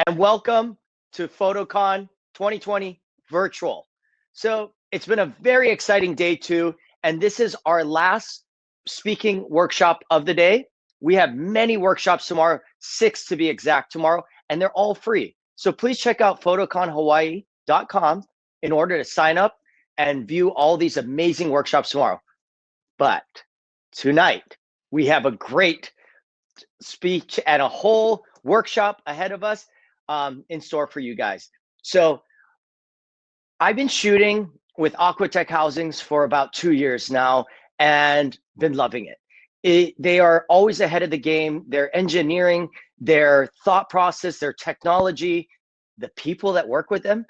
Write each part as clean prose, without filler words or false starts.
and welcome to PhotoCon 2020 virtual. So it's been a very exciting day too, and this is our last speaking workshop of the day. We have many workshops tomorrow, 6 to be exact tomorrow, and they're all free. So please check out photoconhawaii.com in order to sign up and view all these amazing workshops tomorrow. But tonight, we have a great speech and a whole workshop ahead of us in store for you guys. So I've been shooting with Aquatech housings for about 2 years now and been loving it. They are always ahead of the game. Their engineering, their thought process, their technology, the people that work with them,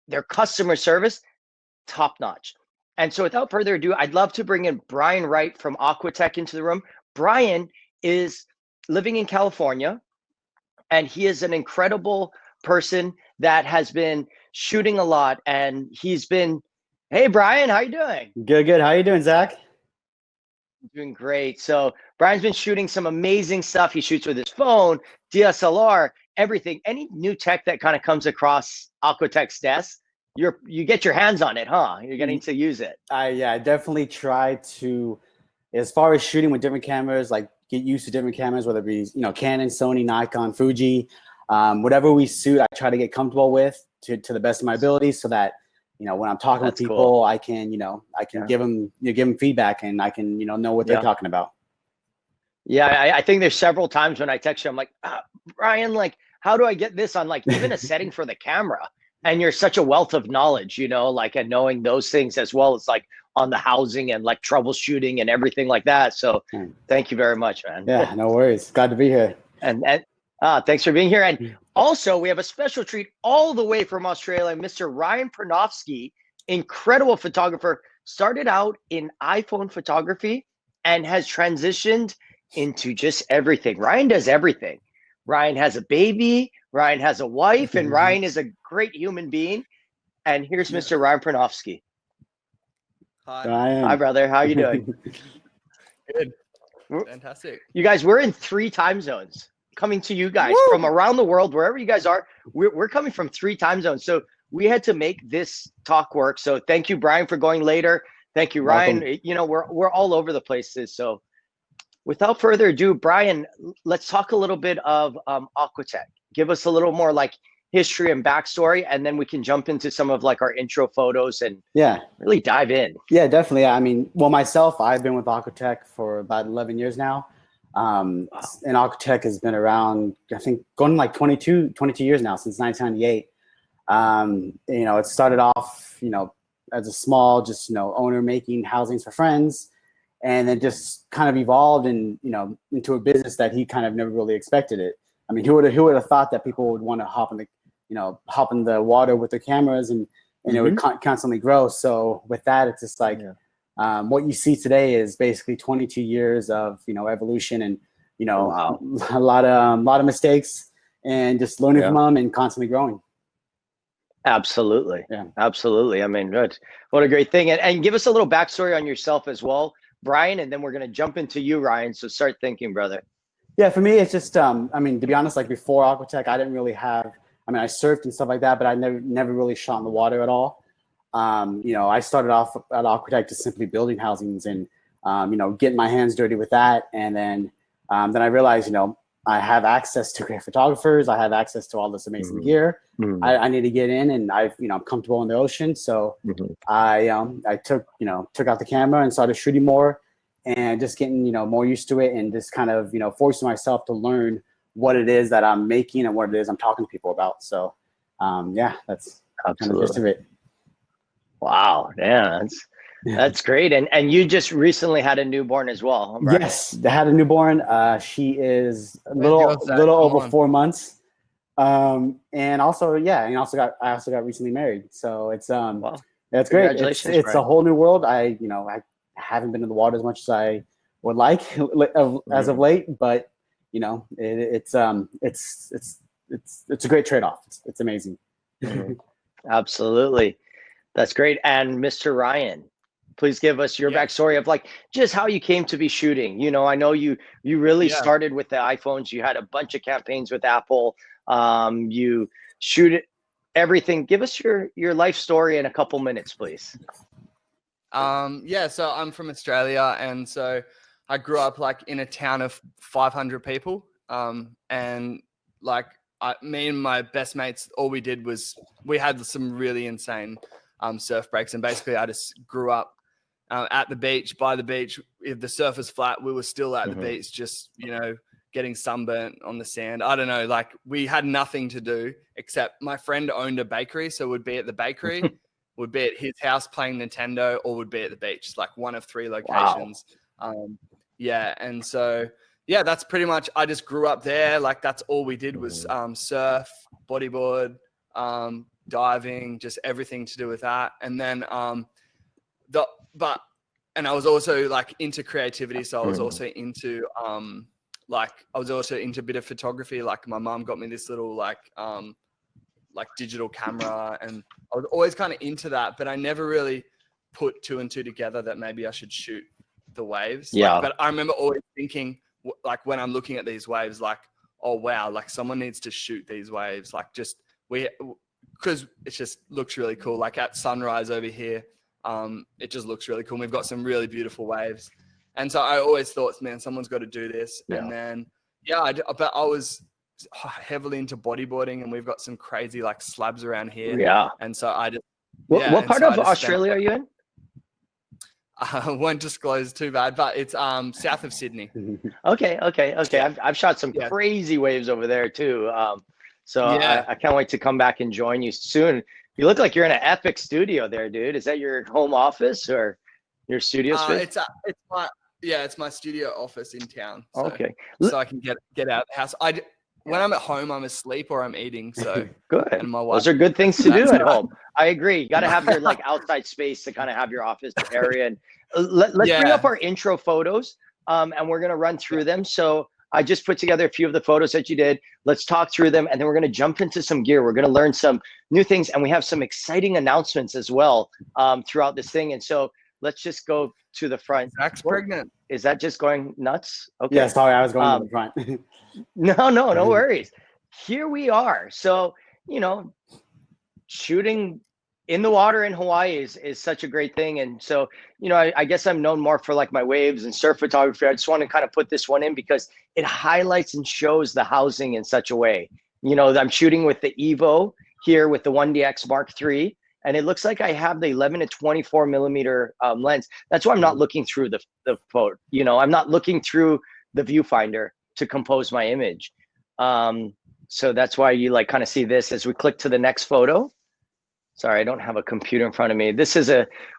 their customer service, top notch. And so without further ado, I'd love to bring in Brian Wright from Aquatech into the room. Brian is living in California, and he is an incredible person that has been shooting a lot. And he's been, hey, Brian, how you doing? Good. How you doing, Zach? Doing great. So Brian's been shooting some amazing stuff. He shoots with his phone, DSLR, everything. Any new tech that kind of comes across Aquatech's desk, you get your hands on it, huh? You're getting to use it. I definitely try to, as far as shooting with different cameras, like get used to different cameras, whether it be Canon, Sony, Nikon, Fuji, whatever we suit, I try to get comfortable with to the best of my ability, so that when I'm talking with people, cool. I can give them feedback, and I can know what they're talking about. Yeah, I think there's several times when I text you, I'm like, Brian, like, how do I get this on like even a setting for the camera? And you're such a wealth of knowledge, like, and knowing those things as well as like on the housing and like troubleshooting and everything like that. So thank you very much, man. Yeah, no worries. Glad to be here. And thanks for being here. And also we have a special treat all the way from Australia, Mr. Ryan Pernofski, incredible photographer, started out in iPhone photography and has transitioned into just everything. Ryan does everything. Ryan has a baby, Ryan has a wife, and Ryan is a great human being. And here's Mr. Ryan Pernofski. Hi. Ryan. Hi, brother. How are you doing? Good. Fantastic. You guys, we're in 3 time zones coming to you guys from around the world, wherever you guys are. We're coming from 3 time zones. So we had to make this talk work. So thank you, Brian, for going later. Thank you, Ryan. Welcome. We're all over the places. So without further ado, Brian, let's talk a little bit of Aquatech. Give us a little more like history and backstory, and then we can jump into some of like our intro photos and really dive in. Yeah, definitely. I mean, well, myself, I've been with Aquatech for about 11 years now. And Aquatech has been around, I think, going like 22 years now, since 1998. It started off, as a small, just, owner making housings for friends, and then just kind of evolved and, into a business that he kind of never really expected it. I mean, who would have thought that people would want to hop in the water with their cameras, and it would constantly grow. So with that, it's just like, what you see today is basically 22 years of, evolution, and, a lot of mistakes, and just learning from them and constantly growing. Absolutely. Yeah, absolutely. I mean, what a great thing. And give us a little backstory on yourself as well, Brian, and then we're going to jump into you, Ryan. So start thinking, brother. Yeah, for me, it's just, I mean, to be honest, like before Aquatech, I didn't really have, I mean, I surfed and stuff like that, but I never really shot in the water at all. I started off at Aquatech just simply building housings and, getting my hands dirty with that. And then I realized, I have access to great photographers. I have access to all this amazing gear. I need to get in, and I'm comfortable in the ocean. So I took out the camera and started shooting more, and just getting, more used to it, and just kind of, forcing myself to learn what it is that I'm making and what it is I'm talking to people about. So, that's kind of just of it. Wow. Yeah, that's great. And you just recently had a newborn as well, right? Yes, I had a newborn. She is a little over 4 months. And also, I also got recently married. So it's, it's great. It's a whole new world. I haven't been in the water as much as I would like as of late, but it's a great trade-off. It's amazing. Absolutely. That's great. And Mr. Ryan Please give us your backstory of like just how you came to be shooting. You know, I know you really started with the iPhones. You had a bunch of campaigns with Apple. You shoot it, everything. Give us your life story in a couple minutes, please. So I'm from Australia, and so I grew up like in a town of 500 people. And like me and my best mates, all we did was we had some really insane surf breaks, and basically I just grew up at the beach, by the beach. If the surf was flat, we were still at the beach, just, you know, getting sunburnt on the sand. I don't know, like we had nothing to do except my friend owned a bakery, so we'd be at the bakery, would be at his house playing Nintendo, or would be at the beach. It's like one of three locations. Wow. And so that's pretty much, I just grew up there. Like that's all we did was surf, bodyboard, diving, just everything to do with that. And then and I was also like into creativity, so I was also into I was also into a bit of photography. Like my mom got me this little like digital camera, and I was always kind of into that, but I never really put two and two together that maybe I should shoot the waves. But I remember always thinking, like when I'm looking at these waves, like, oh wow, like someone needs to shoot these waves. Like because it just looks really cool. Like at sunrise over here, it just looks really cool. We've got some really beautiful waves. And so I always thought, man, someone's got to do this. Yeah. And then, but I was heavily into bodyboarding, and we've got some crazy like slabs around here. Yeah. And so I just, what part of Australia are you in? I won't disclose too bad, but it's south of Sydney. Okay. I've shot some crazy waves over there too. I can't wait to come back and join you soon. You look like you're in an epic studio there, dude. Is that your home office or your studio space? It's my studio office in town. So, okay. So I can get out of the house. When I'm at home, I'm asleep or I'm eating. So good. And my wife, those are good things to do at home. I agree. You got to have your like outside space to kind of have your office area. And let's bring up our intro photos, and we're gonna run through them. So I just put together a few of the photos that you did. Let's talk through them, and then we're gonna jump into some gear. We're gonna learn some new things, and we have some exciting announcements as well throughout this thing. And so let's just go to the front. Zak's pregnant. Is that just going nuts? Okay. Yeah, sorry, I was going to the front. No worries. Here we are. So, you know, shooting in the water in Hawaii is such a great thing. And so, you know, I guess I'm known more for like my waves and surf photography. I just want to kind of put this one in because it highlights and shows the housing in such a way. You know, I'm shooting with the Evo here with the 1DX Mark III. And it looks like I have the 11 to 24 millimeter lens. That's why I'm not looking through the photo. You know, I'm not looking through the viewfinder to compose my image. So that's why you like kind of see this as we click to the next photo. Sorry, I don't have a computer in front of me. This is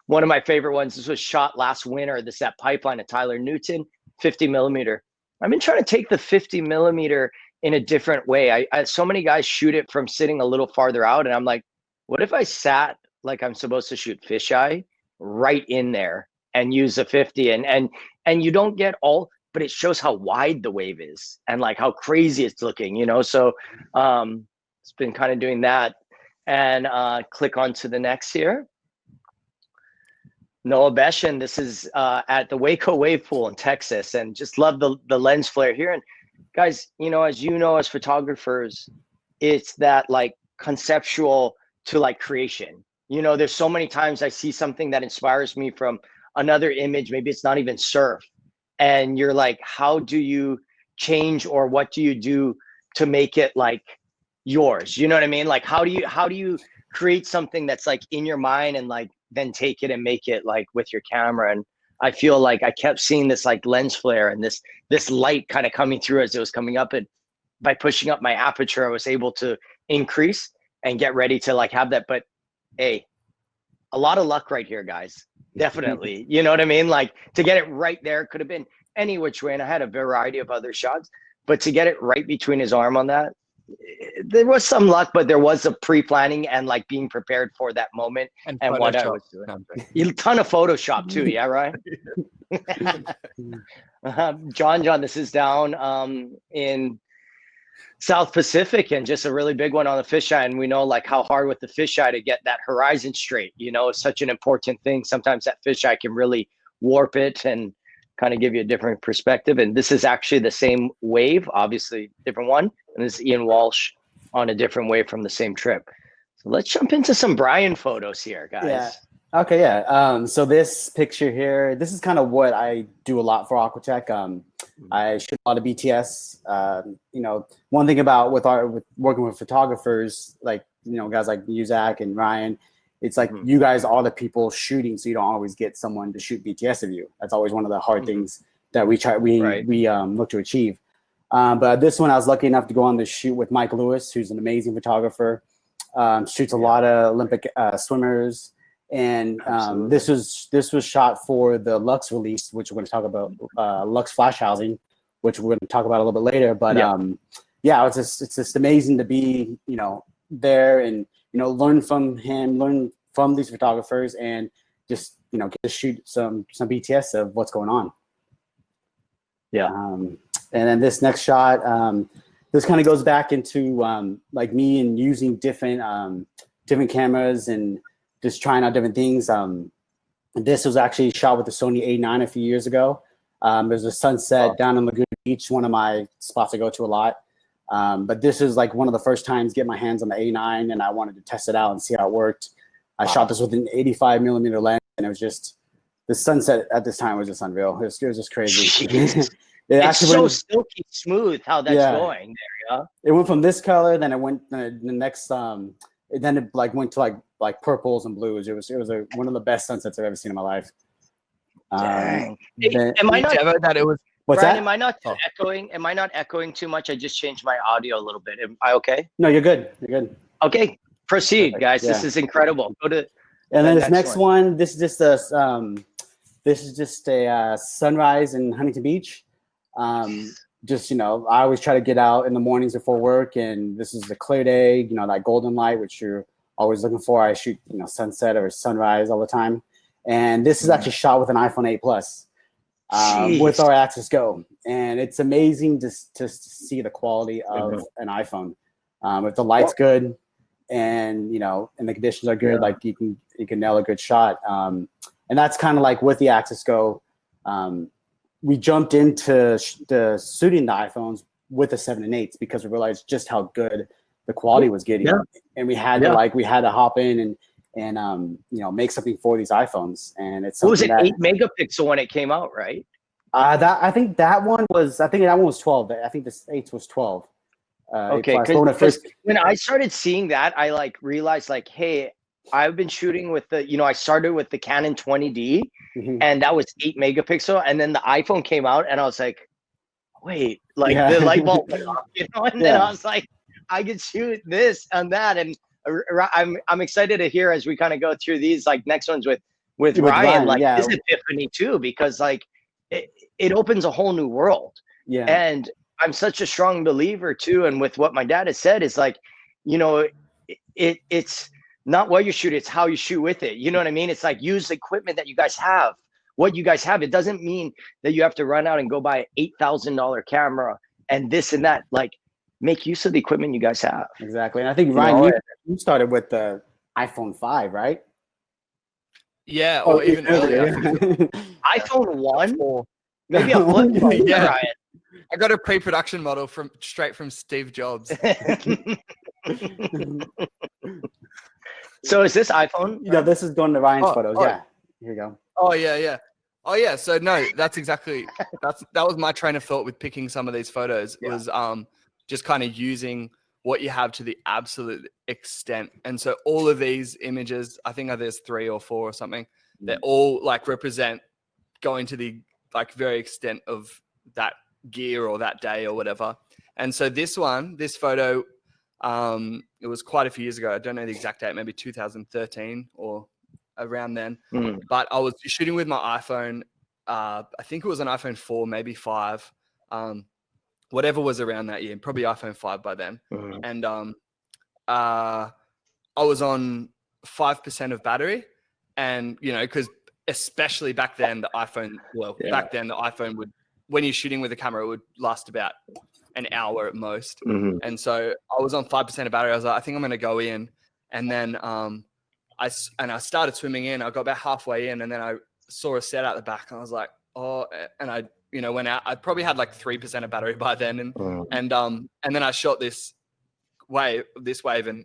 one of my favorite ones. This was shot last winter. This is that pipeline of Tyler Newton, 50 millimeter. I've been trying to take the 50 millimeter in a different way. So many guys shoot it from sitting a little farther out, and I'm like, what if I sat like I'm supposed to shoot fisheye right in there and use a 50 and you don't get all, but it shows how wide the wave is and like how crazy it's looking, you know? So it's been kind of doing that. And click on to the next here. Noah Beshan, this is at the Waco Wave Pool in Texas, and just love the lens flare here. And guys, you know, as photographers, it's that like conceptual to like creation. You know, there's so many times I see something that inspires me from another image. Maybe it's not even surf. And you're like, how do you change, or what do you do to make it like yours? You know what I mean? Like, how do you create something that's like in your mind and like then take it and make it like with your camera? And I feel like I kept seeing this like lens flare and this light kind of coming through as it was coming up. And by pushing up my aperture, I was able to increase and get ready to like have that. But hey, a lot of luck right here, guys. Definitely. You know what I mean? Like to get it right there, could have been any which way. And I had a variety of other shots, but to get it right between his arm on that, there was some luck, but there was a pre-planning and like being prepared for that moment and what I was doing. A ton of Photoshop too. Yeah, right. John, this is down in South Pacific, and just a really big one on the fisheye. And we know like how hard with the fisheye to get that horizon straight, you know, it's such an important thing. Sometimes that fisheye can really warp it and kind of give you a different perspective. And this is actually the same wave, obviously different one. And this is Ian Walsh on a different wave from the same trip. So let's jump into some Brian photos here, guys. Yeah. Okay, yeah. So this picture here, this is kind of what I do a lot for Aquatech. I shoot a lot of BTS. You know, one thing about with working with photographers, like, you know, guys like you, Zak, and Ryan, it's like you guys are the people shooting, so you don't always get someone to shoot BTS of you. That's always one of the hard things that we look to achieve. But this one, I was lucky enough to go on the shoot with Mike Lewis, who's an amazing photographer. Shoots a lot of Olympic swimmers. And this was shot for the Lux release, which we're going to talk about, Lux flash housing, which we're going to talk about a little bit later. But yeah, it's just amazing to be, you know, there and, you know, learn from him, learn from these photographers, and just, you know, get to shoot some BTS of what's going on. Yeah. And then this next shot, this kind of goes back into like me and using different cameras and just trying out different things. This was actually shot with the Sony A9 a few years ago. There's a sunset down in Laguna Beach, one of my spots I go to a lot. But this is like one of the first times get my hands on the A9, and I wanted to test it out and see how it worked. I shot this with an 85 millimeter lens, and it was just, the sunset at this time was just unreal. It was just crazy. It's so silky smooth how that's going there, yeah. It went from this color, then it went the next then it like went to like purples and blues. It was one of the best sunsets I've ever seen in my life. Dang. Am I not that it was what's Brian, that? am I not echoing? Am I not echoing too much? I just changed my audio a little bit. Am I okay? No, you're good. You're good. Okay, proceed, guys. Yeah. This is incredible. Go to and then this next one. This is just a sunrise in Huntington Beach. Just, you know, I always try to get out in the mornings before work, and this is a clear day, you know, that golden light, which you're always looking for. I shoot, you know, sunset or sunrise all the time. And this is actually shot with an iPhone 8 Plus with our Axis Go. And it's amazing to see the quality of an iPhone. If the light's good and, you know, and the conditions are good, like you can nail a good shot. And that's kind of like with the Axis Go. We jumped into the shooting the iPhones with the 7 and 8s because we realized just how good the quality was getting, and we had to hop in and you know, make something for these iPhones. And it's, what was it, 8 megapixel when it came out, right? I think that one was 12. I think this 8 was 12. Okay, because when I started seeing that, I like realized like, hey, I've been shooting with I started with the Canon 20D, and that was 8 megapixel, and then the iPhone came out, and I was like, wait, like the light bulb went off, you know, and then I was like, I could shoot this and that, and I'm excited to hear as we kind of go through these like next ones with Ryan, like his epiphany too, because like it opens a whole new world. Yeah, and I'm such a strong believer too, and with what my dad has said is like, you know, it's not what you shoot, it's how you shoot with it. You know what I mean? It's like, use the equipment that you guys have, what you guys have. It doesn't mean that you have to run out and go buy an $8,000 camera and this and that. Like, make use of the equipment you guys have. Exactly. And I think, Ryan, you started with the iPhone 5, right? Yeah, or even earlier. iPhone 1? Maybe a flip phone. Yeah, Ryan. I got a pre-production model straight from Steve Jobs. So is this iPhone? Yeah, this is going to Ryan's photos. Yeah, here you go. Oh yeah. So no, that's exactly that was my train of thought with picking some of these photos. Was just kind of using what you have to the absolute extent. And so all of these images, I think there's 3 or 4 or something, they all like represent going to the like very extent of that gear or that day or whatever. And so this photo, it was quite a few years ago. I don't know the exact date, maybe 2013 or around then. But I was shooting with my iPhone. I think it was an iPhone 4, maybe 5. Whatever was around that year, probably iPhone 5 by then. And I was on 5% of battery, and you know, because especially back then the iPhone would, when you're shooting with a camera, it would last about an hour at most. Mhm. And so I was on 5% of battery. I was like, I think I'm going to go in. And then I started swimming in. I got about halfway in, and then I saw a set out the back, and I was like, oh, and I, went out. I probably had like 3% of battery by then. And then I shot this wave, and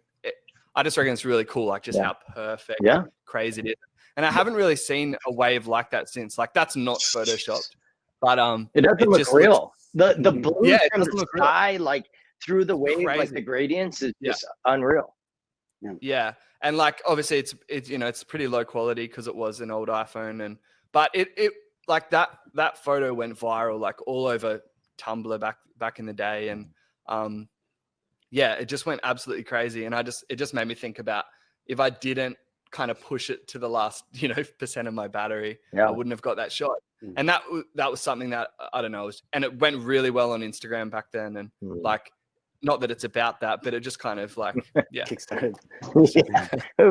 I just reckon it's really cool, like just how perfect, crazy it is. And I haven't really seen a wave like that since. Like, that's not photoshopped, but it doesn't look real. The blue from the sky, like through the wave, crazy. like the gradients is just unreal. Yeah, and like obviously it's it's pretty low quality because it was an old iPhone, but it like that photo went viral like all over Tumblr back in the day, and it just went absolutely crazy. And it just made me think about if I didn't kind of push it to the last, percent of my battery, I wouldn't have got that shot. And that was something that, I don't know, and it went really well on Instagram back then. And like, not that it's about that, but it just kind of like, kickstarted.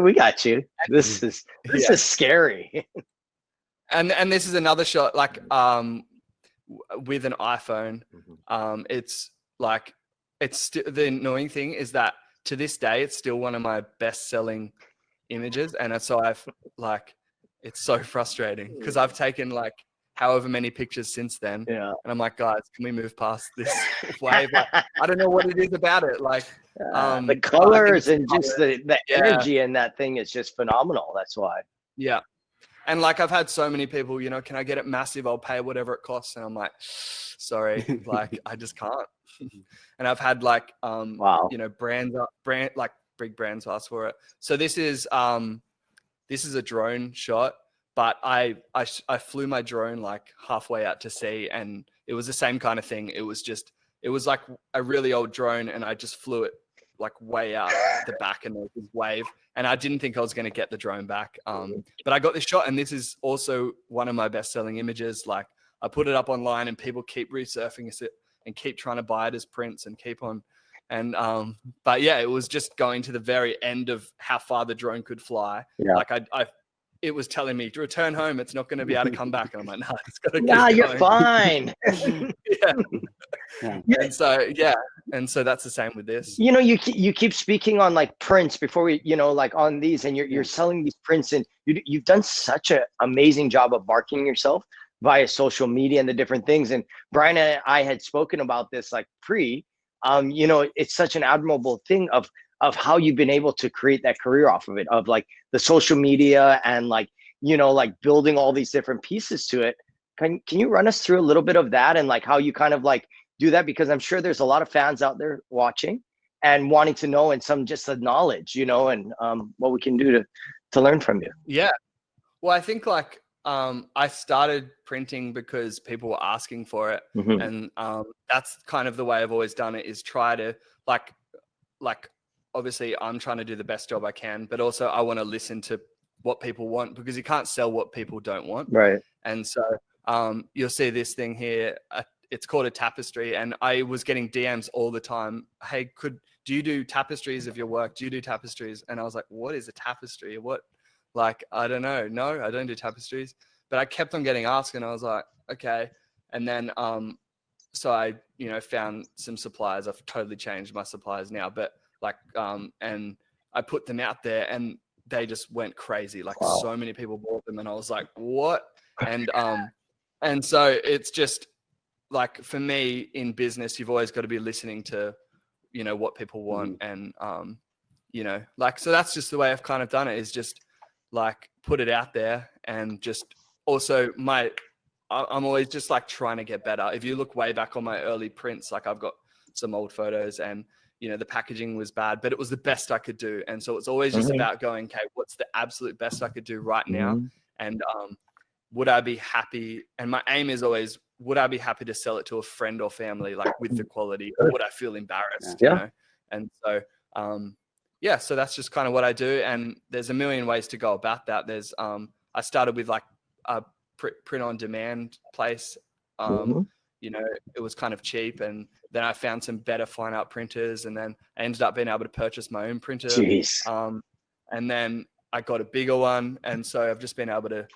We got you. This is scary. And this is another shot, like, with an iPhone. It's like, the annoying thing is that to this day, it's still one of my best-selling images, and so it's so frustrating because I've taken like however many pictures since then, and I'm like, guys, can we move past this wave? Like, I don't know what it is about it, like the colors and just the energy in that thing is just phenomenal. That's why. And like, I've had so many people, can I get it massive? I'll pay whatever it costs. And I'm like, sorry, like I just can't. And I've had like, like big brands ask for it. So this is a drone shot, but I flew my drone like halfway out to sea, and it was the same kind of thing. It was like a really old drone, and I just flew it like way out the back, and there was this wave, and I didn't think I was going to get the drone back. But I got this shot, and this is also one of my best-selling images. Like, I put it up online, and people keep resurfing it and keep trying to buy it as prints and keep on. And but yeah, it was just going to the very end of how far the drone could fly. Like it was telling me to return home. It's not going to be able to come back. And I'm like, no, it's got to keep going. You're fine. And so that's the same with this. You keep speaking on like prints before we, like on these, and you're selling these prints, and you've done such an amazing job of marketing yourself via social media and the different things. And Brian and I had spoken about this like it's such an admirable thing of how you've been able to create that career off of it, of like the social media and like, like building all these different pieces to it. Can you run us through a little bit of that and like how you kind of like do that? Because I'm sure there's a lot of fans out there watching and wanting to know, and some just the knowledge, and what we can do to learn from you. Yeah. Well, I think like, I started printing because people were asking for it. And that's kind of the way I've always done it, is try to like obviously I'm trying to do the best job I can, but also I want to listen to what people want, because you can't sell what people don't want. Right. And so you'll see this thing here. It's called a tapestry, and I was getting DMs all the time. Hey, do you do tapestries of your work? Do you do tapestries? And I was like, what is a tapestry? What? Like, I don't know. No, I don't do tapestries. But I kept on getting asked, and I was like, okay. And then, so I, found some suppliers. I've totally changed my suppliers now, but like, and I put them out there, and they just went crazy. Like, so many people bought them, and I was like, what? And so it's just like, for me in business, you've always got to be listening to, what people want. And, like, so that's just the way I've kind of done it, is just like put it out there. And just also I'm always just like trying to get better. If you look way back on my early prints, like I've got some old photos, and the packaging was bad, but it was the best I could do. And so it's always just about going, okay, what's the absolute best I could do right now? And would I be happy? And my aim is always, would I be happy to sell it to a friend or family, like with the quality, or would I feel embarrassed? And so so that's just kind of what I do. And there's a million ways to go about that. There's I started with like a print on demand place. It was kind of cheap, and then I found some better fine art printers, and then I ended up being able to purchase my own printer. And then I got a bigger one, and so I've just been able to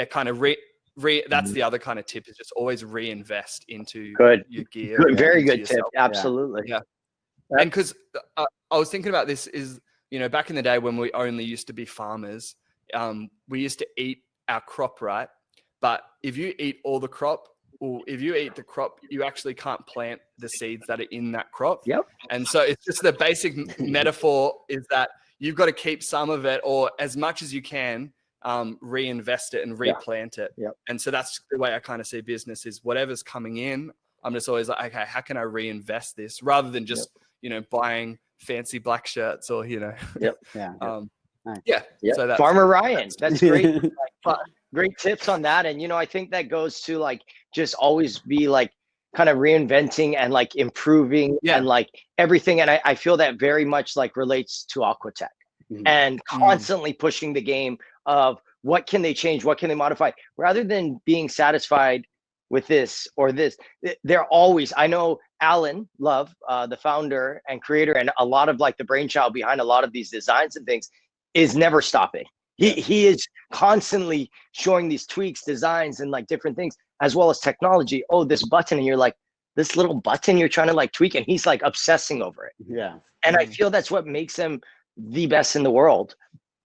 kind of that's the other kind of tip, is just always reinvest into Good. your gear. Good. Very into good tip. yourself. Absolutely. Yeah. And because I was thinking about this is, back in the day when we only used to be farmers, we used to eat our crop, right? But if you eat all the crop, or if you eat the crop, you actually can't plant the seeds that are in that crop. Yep. And so it's just the basic metaphor is that you've got to keep some of it, or as much as you can, reinvest it and replant it. Yep. And so that's the way I kind of see business is whatever's coming in, I'm just always like, okay, how can I reinvest this rather than just, buying fancy black shirts or, Yep. Yeah. Yeah. Yeah. So Farmer Ryan, that's great. Great tips on that. And, I think that goes to like, just always be like kind of reinventing and like improving and like everything. And I feel that very much like relates to Aquatech and constantly pushing the game of what can they change? What can they modify? Rather than being satisfied with this or this, they're always, I know Alan Love, the founder and creator, and a lot of like the brainchild behind a lot of these designs and things, is never stopping. He is constantly showing these tweaks, designs, and like different things, as well as technology. Oh, this button, and you're like, this little button you're trying to like tweak, and he's like obsessing over it. Yeah. And I feel that's what makes him the best in the world,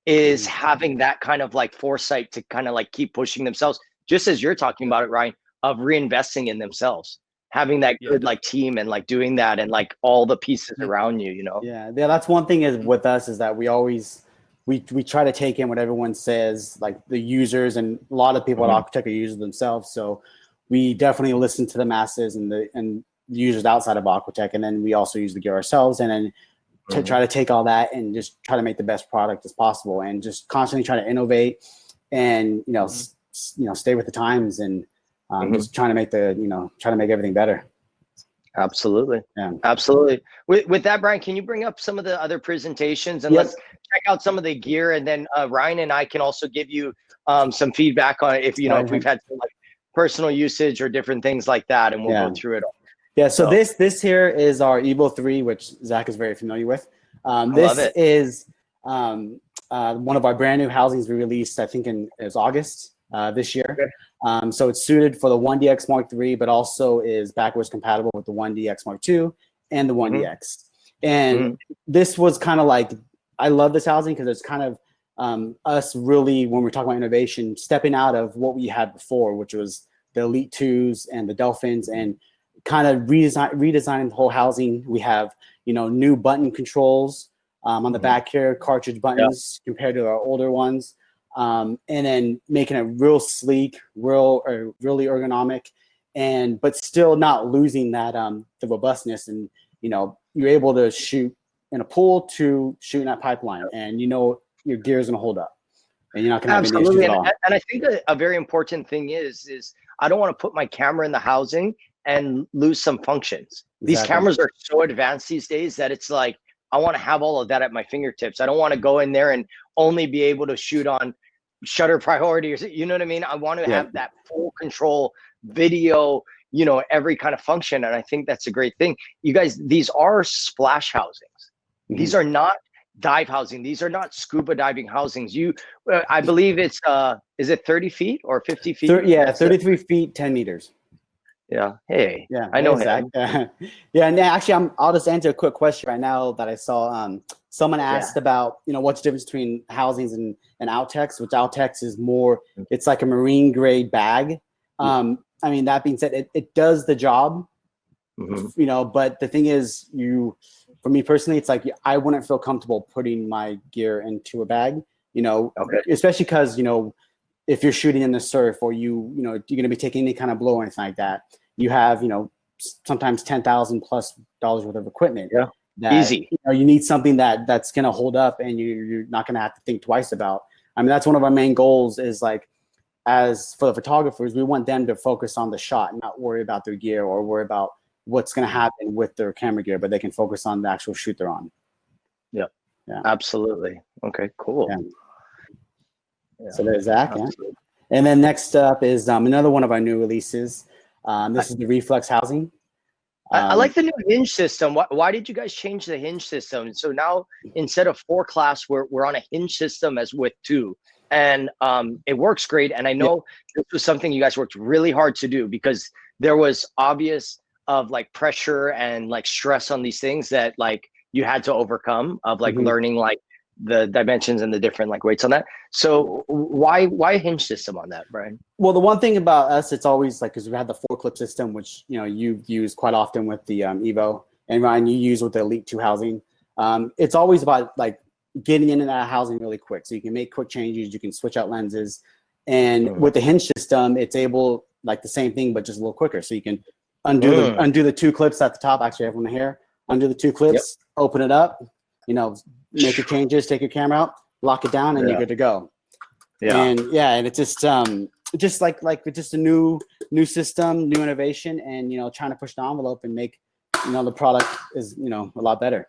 is having that kind of like foresight to kind of like keep pushing themselves, just as you're talking about it, Ryan, of reinvesting in themselves, having that good like team and like doing that and like all the pieces around you, Yeah, that's one thing is with us is that we always we try to take in what everyone says, like the users, and a lot of people at Aquatech are users themselves. So we definitely listen to the masses and the users outside of Aquatech, and then we also use the gear ourselves, and then to try to take all that and just try to make the best product as possible, and just constantly try to innovate and stay with the times, and just trying to make everything better. Absolutely. Yeah. Absolutely. With that, Brian, can you bring up some of the other presentations and let's check out some of the gear, and then Ryan and I can also give you some feedback on if if we've had some like personal usage or different things like that, and we'll go through it all. Yeah. So this here is our Evo 3, which Zach is very familiar with. This is one of our brand new housings we released, I think it was August this year. Okay. So it's suited for the 1DX Mark III, but also is backwards compatible with the 1DX Mark II and the 1DX. And this was kind of like, I love this housing because it's kind of us really, when we're talking about innovation, stepping out of what we had before, which was the Elite 2s and the Delphins, and kind of redesigning the whole housing. We have, new button controls on the back here, cartridge buttons compared to our older ones. And then making it real sleek, really ergonomic, but still not losing that the robustness. And you're able to shoot in a pool to shooting at pipeline, and your gear is gonna hold up, and you're not gonna have any issues at all. And I think a very important thing is I don't want to put my camera in the housing and lose some functions. Exactly. These cameras are so advanced these days that it's like I want to have all of that at my fingertips. I don't want to go in there and only be able to shoot on shutter priority, or you know what I mean? I want to have that full control video, every kind of function. And I think that's a great thing. You guys, these are splash housings. These are not dive housing. These are not scuba diving housings. I believe it's, is it 30 feet or 50 feet? 33 feet, 10 meters. Yeah. Hey. Yeah. I know him. Yeah. And actually, I'll just answer a quick question right now that I saw. Someone asked about, what's the difference between housings and Outex, which Outex is more, it's like a marine grade bag. I mean, that being said, it does the job, but the thing is, for me personally, it's like, I wouldn't feel comfortable putting my gear into a bag, especially because, if you're shooting in the surf, or you're going to be taking any kind of blow or anything like that, you have, sometimes $10,000+ worth of equipment. Yeah. Easy. You need something that's going to hold up, and you're not going to have to think twice about. I mean, that's one of our main goals is like, as for the photographers, we want them to focus on the shot and not worry about their gear or worry about what's going to happen with their camera gear, but they can focus on the actual shoot they're on. Yeah. Absolutely. Okay, cool. Yeah. So there's Zach. Yeah. And then next up is another one of our new releases. This is the Reflex Housing. I like the new Hinge system. Why did you guys change the Hinge system? So now instead of 4 class, we're on a Hinge system as with 2. and it works great. And I know this was something you guys worked really hard to do, because there was obvious of like pressure and like stress on these things that like you had to overcome, of like learning like the dimensions and the different like weights on that. So why a hinge system on that, Brian? Well, the one thing about us, it's always like, because we had the 4-clip system, which, you know, you've used quite often with the Evo, and Ryan, you use with the Elite 2 housing. It's always about like getting in and out of housing really quick. So you can make quick changes, you can switch out lenses. And with the hinge system, it's able, like the same thing, but just a little quicker. So you can undo the 2 clips at the top. Actually, I have one here. Undo the 2 clips, open it up, you know, make your changes, take your camera out, lock it down, and you're good to go. And and it's just like just a new system, new innovation, and, you know, trying to push the envelope and make, you know, the product is, you know, a lot better.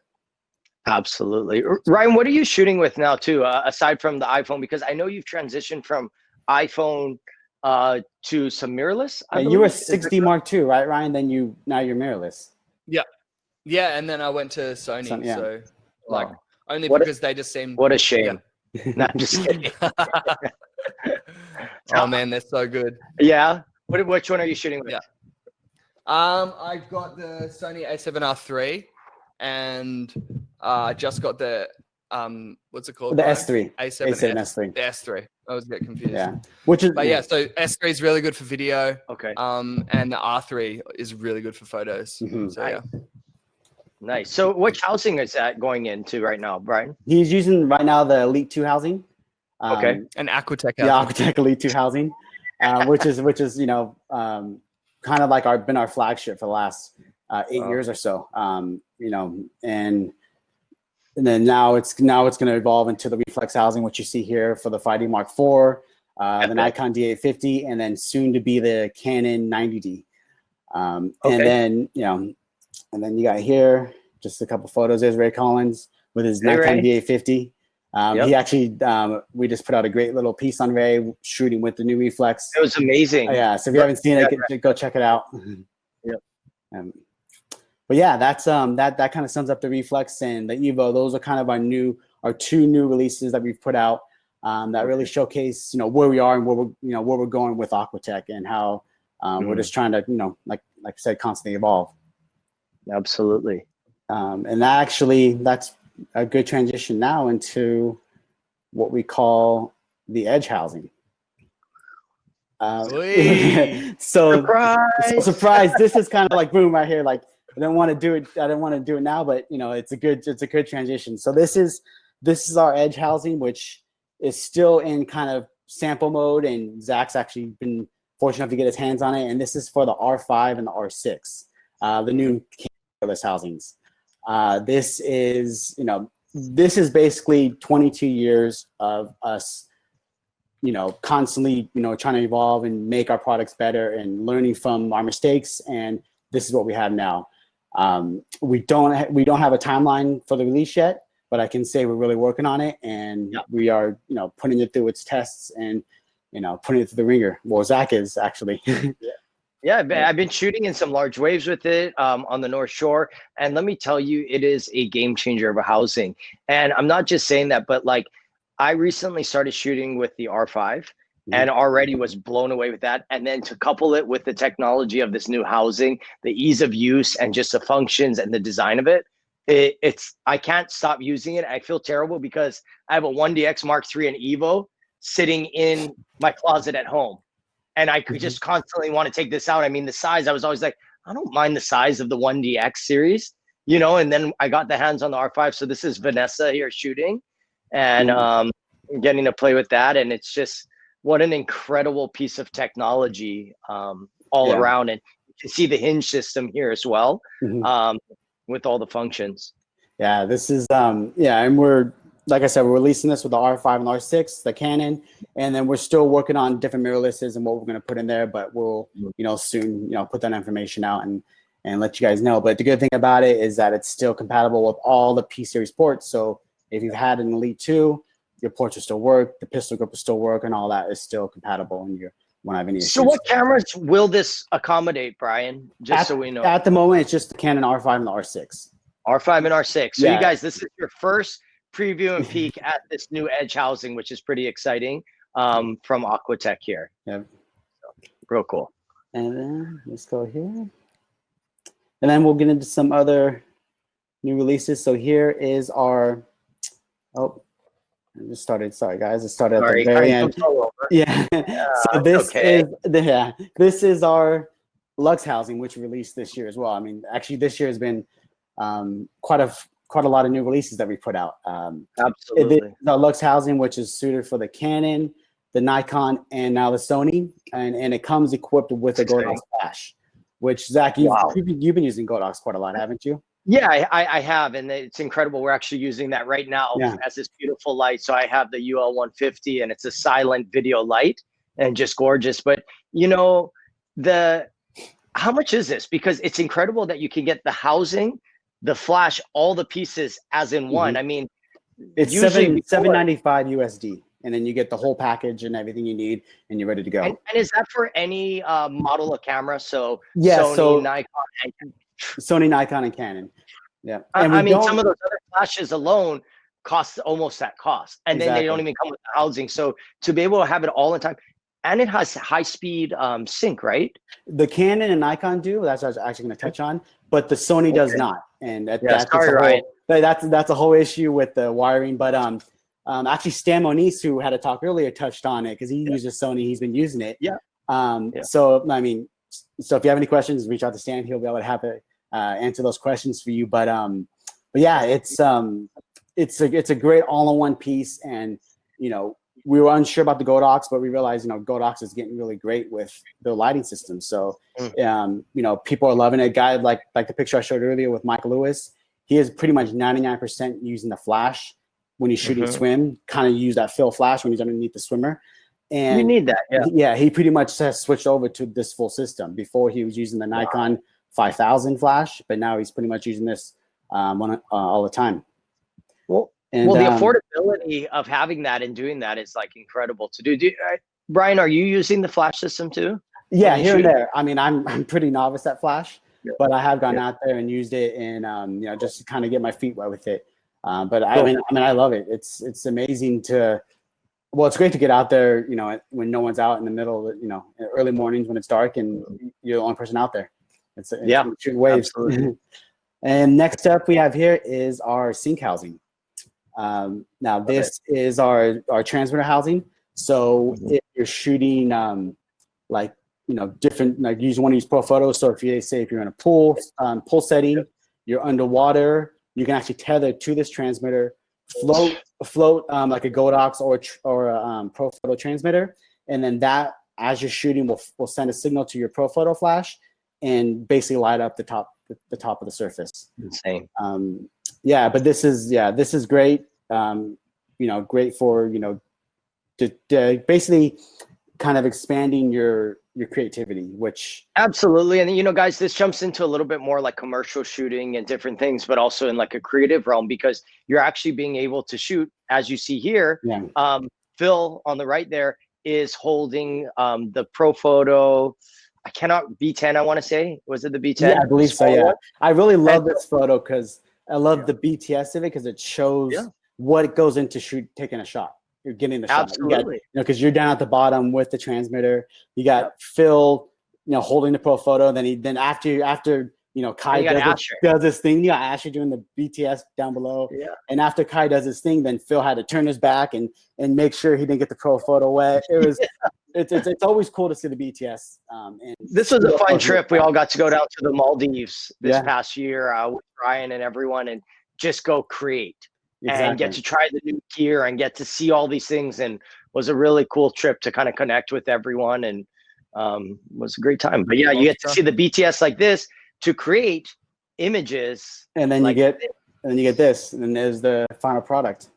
Absolutely. Ryan, what are you shooting with now too, aside from the iPhone? Because I know you've transitioned from iPhone to some mirrorless. You were 60 Mark II, right, Ryan? Then now you're mirrorless. Yeah, and then I went to Sony. So like only What because they just seemed. What a shame. No, I'm just kidding. Oh man, they're so good. Yeah. Which one are you shooting with? Yeah. I've got the Sony A7R III, and I just got the what's it called? The S3. A7S3. The S3. I was getting confused. Yeah. So S3 is really good for video. Okay. And the R3 is really good for photos. So Nice. So which housing is that going into right now, Brian? He's using right now the Elite 2 housing. Okay. And Aquatech. Yeah, Aquatech Elite 2 housing, which is you know, kind of like been our flagship for the last 8 years or so. You know, and then now it's going to evolve into the Reflex Housing, which you see here for the 5D Mark IV, the Nikon D850, and then soon to be the Canon 90D. And then, you know, and then you got here just a couple photos. There's Ray Collins with his Nikon D850. He actually, we just put out a great little piece on Ray shooting with the new Reflex. It was amazing. Yeah, so if you haven't seen it, go check it out. But yeah, that's that kind of sums up the Reflex and the Evo. Those are kind of our 2 new releases that we've put out that really showcase, you know, where we are and where we're going with Aquatech, and how we're just trying to, you know, like I said, constantly evolve. Absolutely. And that's a good transition now into what we call the edge housing. So surprise! This is kind of like boom right here. Like I didn't want to do it now, but you know, it's a good transition. So this is our edge housing, which is still in kind of sample mode, and Zak's actually been fortunate enough to get his hands on it. And this is for the R5 and the R6, the new mirrorless housings. This is basically 22 years of us, you know, constantly, you know, trying to evolve and make our products better and learning from our mistakes. And this is what we have now. We don't have a timeline for the release yet, but I can say we're really working on it, and we are, you know, putting it through its tests and, you know, putting it through the ringer. Well, Zak is actually. Yeah, I've been shooting in some large waves with it on the North Shore. And let me tell you, it is a game changer of a housing. And I'm not just saying that, but like I recently started shooting with the R5 and already was blown away with that. And then to couple it with the technology of this new housing, the ease of use and just the functions and the design of it, I can't stop using it. I feel terrible because I have a 1DX Mark III and Evo sitting in my closet at home. And I could just constantly want to take this out. I mean, the size, I was always like, I don't mind the size of the 1DX series, you know, and then I got the hands on the R5. So this is Vanessa here shooting and getting to play with that. And it's just, what an incredible piece of technology all around. And you can see the hinge system here as well with all the functions. Yeah, this is, and we're, like I said, we're releasing this with the R5 and R6, the Canon, and then we're still working on different mirrorlesses and what we're going to put in there, but we'll, you know, soon, you know, put that information out and let you guys know. But the good thing about it is that it's still compatible with all the P-Series ports. So if you've had an Elite 2, your ports will still work, the pistol grip will still work, and all that is still compatible, and you won't have any issues. So what cameras will this accommodate, Brian? So we know. At the moment, it's just the Canon R5 and the R6. R5 and R6. So you guys, this is your first preview and peek at this new edge housing, which is pretty exciting. from Aquatech here. Yeah. Real cool. And then let's go here. And then we'll get into some other new releases. So here is our, oh, I just started, sorry guys, it started at the very end. Yeah. So this this is our Lux housing, which we released this year as well. I mean, actually this year has been quite a lot of new releases that we put out. Absolutely. The Lux housing, which is suited for the Canon, the Nikon, and now the Sony, and it comes equipped with a Godox flash, which Zach, you've been using Godox quite a lot, haven't you? Yeah, I have, and it's incredible. We're actually using that right now as this beautiful light. So I have the UL150, and it's a silent video light, and just gorgeous. But you know, how much is this? Because it's incredible that you can get the housing, the flash, all the pieces as in one. I mean, it's $795 USD, and then you get the whole package and everything you need, and you're ready to go. And is that for any model of camera? So yeah, Sony, Nikon, and Sony, Nikon, and Canon. Yeah, and I mean, some of those other flashes alone cost almost that cost, and then they don't even come with the housing. So to be able to have it all in time, and it has high speed sync, right? The Canon and Nikon do. That's what I was actually going to touch on, but the Sony does not, and that's a whole issue with the wiring. But actually, Stan Moniz, who had a talk earlier, touched on it because he uses Sony. He's been using it. So I mean. So if you have any questions, reach out to Stan. He'll be able to have it answer those questions for you. But yeah, it's a great all-in-one piece. And you know, we were unsure about the Godox, but we realized Godox is getting really great with the lighting system. So you know, people are loving it. Guy like the picture I showed earlier with Mike Lewis, he is pretty much 99% using the flash when he's shooting swim. Kind of use that fill flash when he's underneath the swimmer. And you need that, yeah. He pretty much has switched over to this full system. Before he was using the Nikon 5000 flash, but now he's pretty much using this all the time. Well, the affordability of having that and doing that is like incredible to do. Brian, are you using the flash system too? Yeah, here and there. I mean, I'm pretty novice at flash, but I have gone out there and used it, and you know, just to kind of get my feet wet with it. But I mean, I love it. It's amazing to. Well, it's great to get out there, you know, when no one's out in the middle of, you know, early mornings when it's dark and you're the only person out there. It's shooting waves. And next up we have here is our sync housing. Now this is our transmitter housing. So if you're shooting like, you know, different, like you want to use pro photos. So if you're in a pool setting, you're underwater, you can actually tether to this transmitter, float like a Godox or a pro photo transmitter, and then that, as you're shooting, will send a signal to your pro photo flash and basically light up the top of the surface. Insane. Yeah, but this is great. You know, great for, you know, to basically kind of expanding your creativity, which absolutely. And you know, guys, this jumps into a little bit more like commercial shooting and different things, but also in like a creative realm, because you're actually being able to shoot, as you see here. Phil on the right there is holding the pro photo. I cannot B10. I want to say, was it the B10? Yeah, I believe so. Yeah, I really love this photo because I love the BTS of it, because it shows what goes into taking a shot. You're getting the shot. Absolutely. You know, because you're down at the bottom with the transmitter. You got Phil, you know, holding the pro photo. Then after you know, Kai does this thing. You got Asher doing the BTS down below. Yeah. And after Kai does his thing, then Phil had to turn his back and make sure he didn't get the pro photo wet. It was it's always cool to see the BTS. And this was a fun trip. We all got to go down to the Maldives this past year with Ryan and everyone, and just go create. And get to try the new gear and get to see all these things, and was a really cool trip to kind of connect with everyone, and was a great time. But yeah, you get to see the BTS like this to create images, and then you get this, and then there's the final product.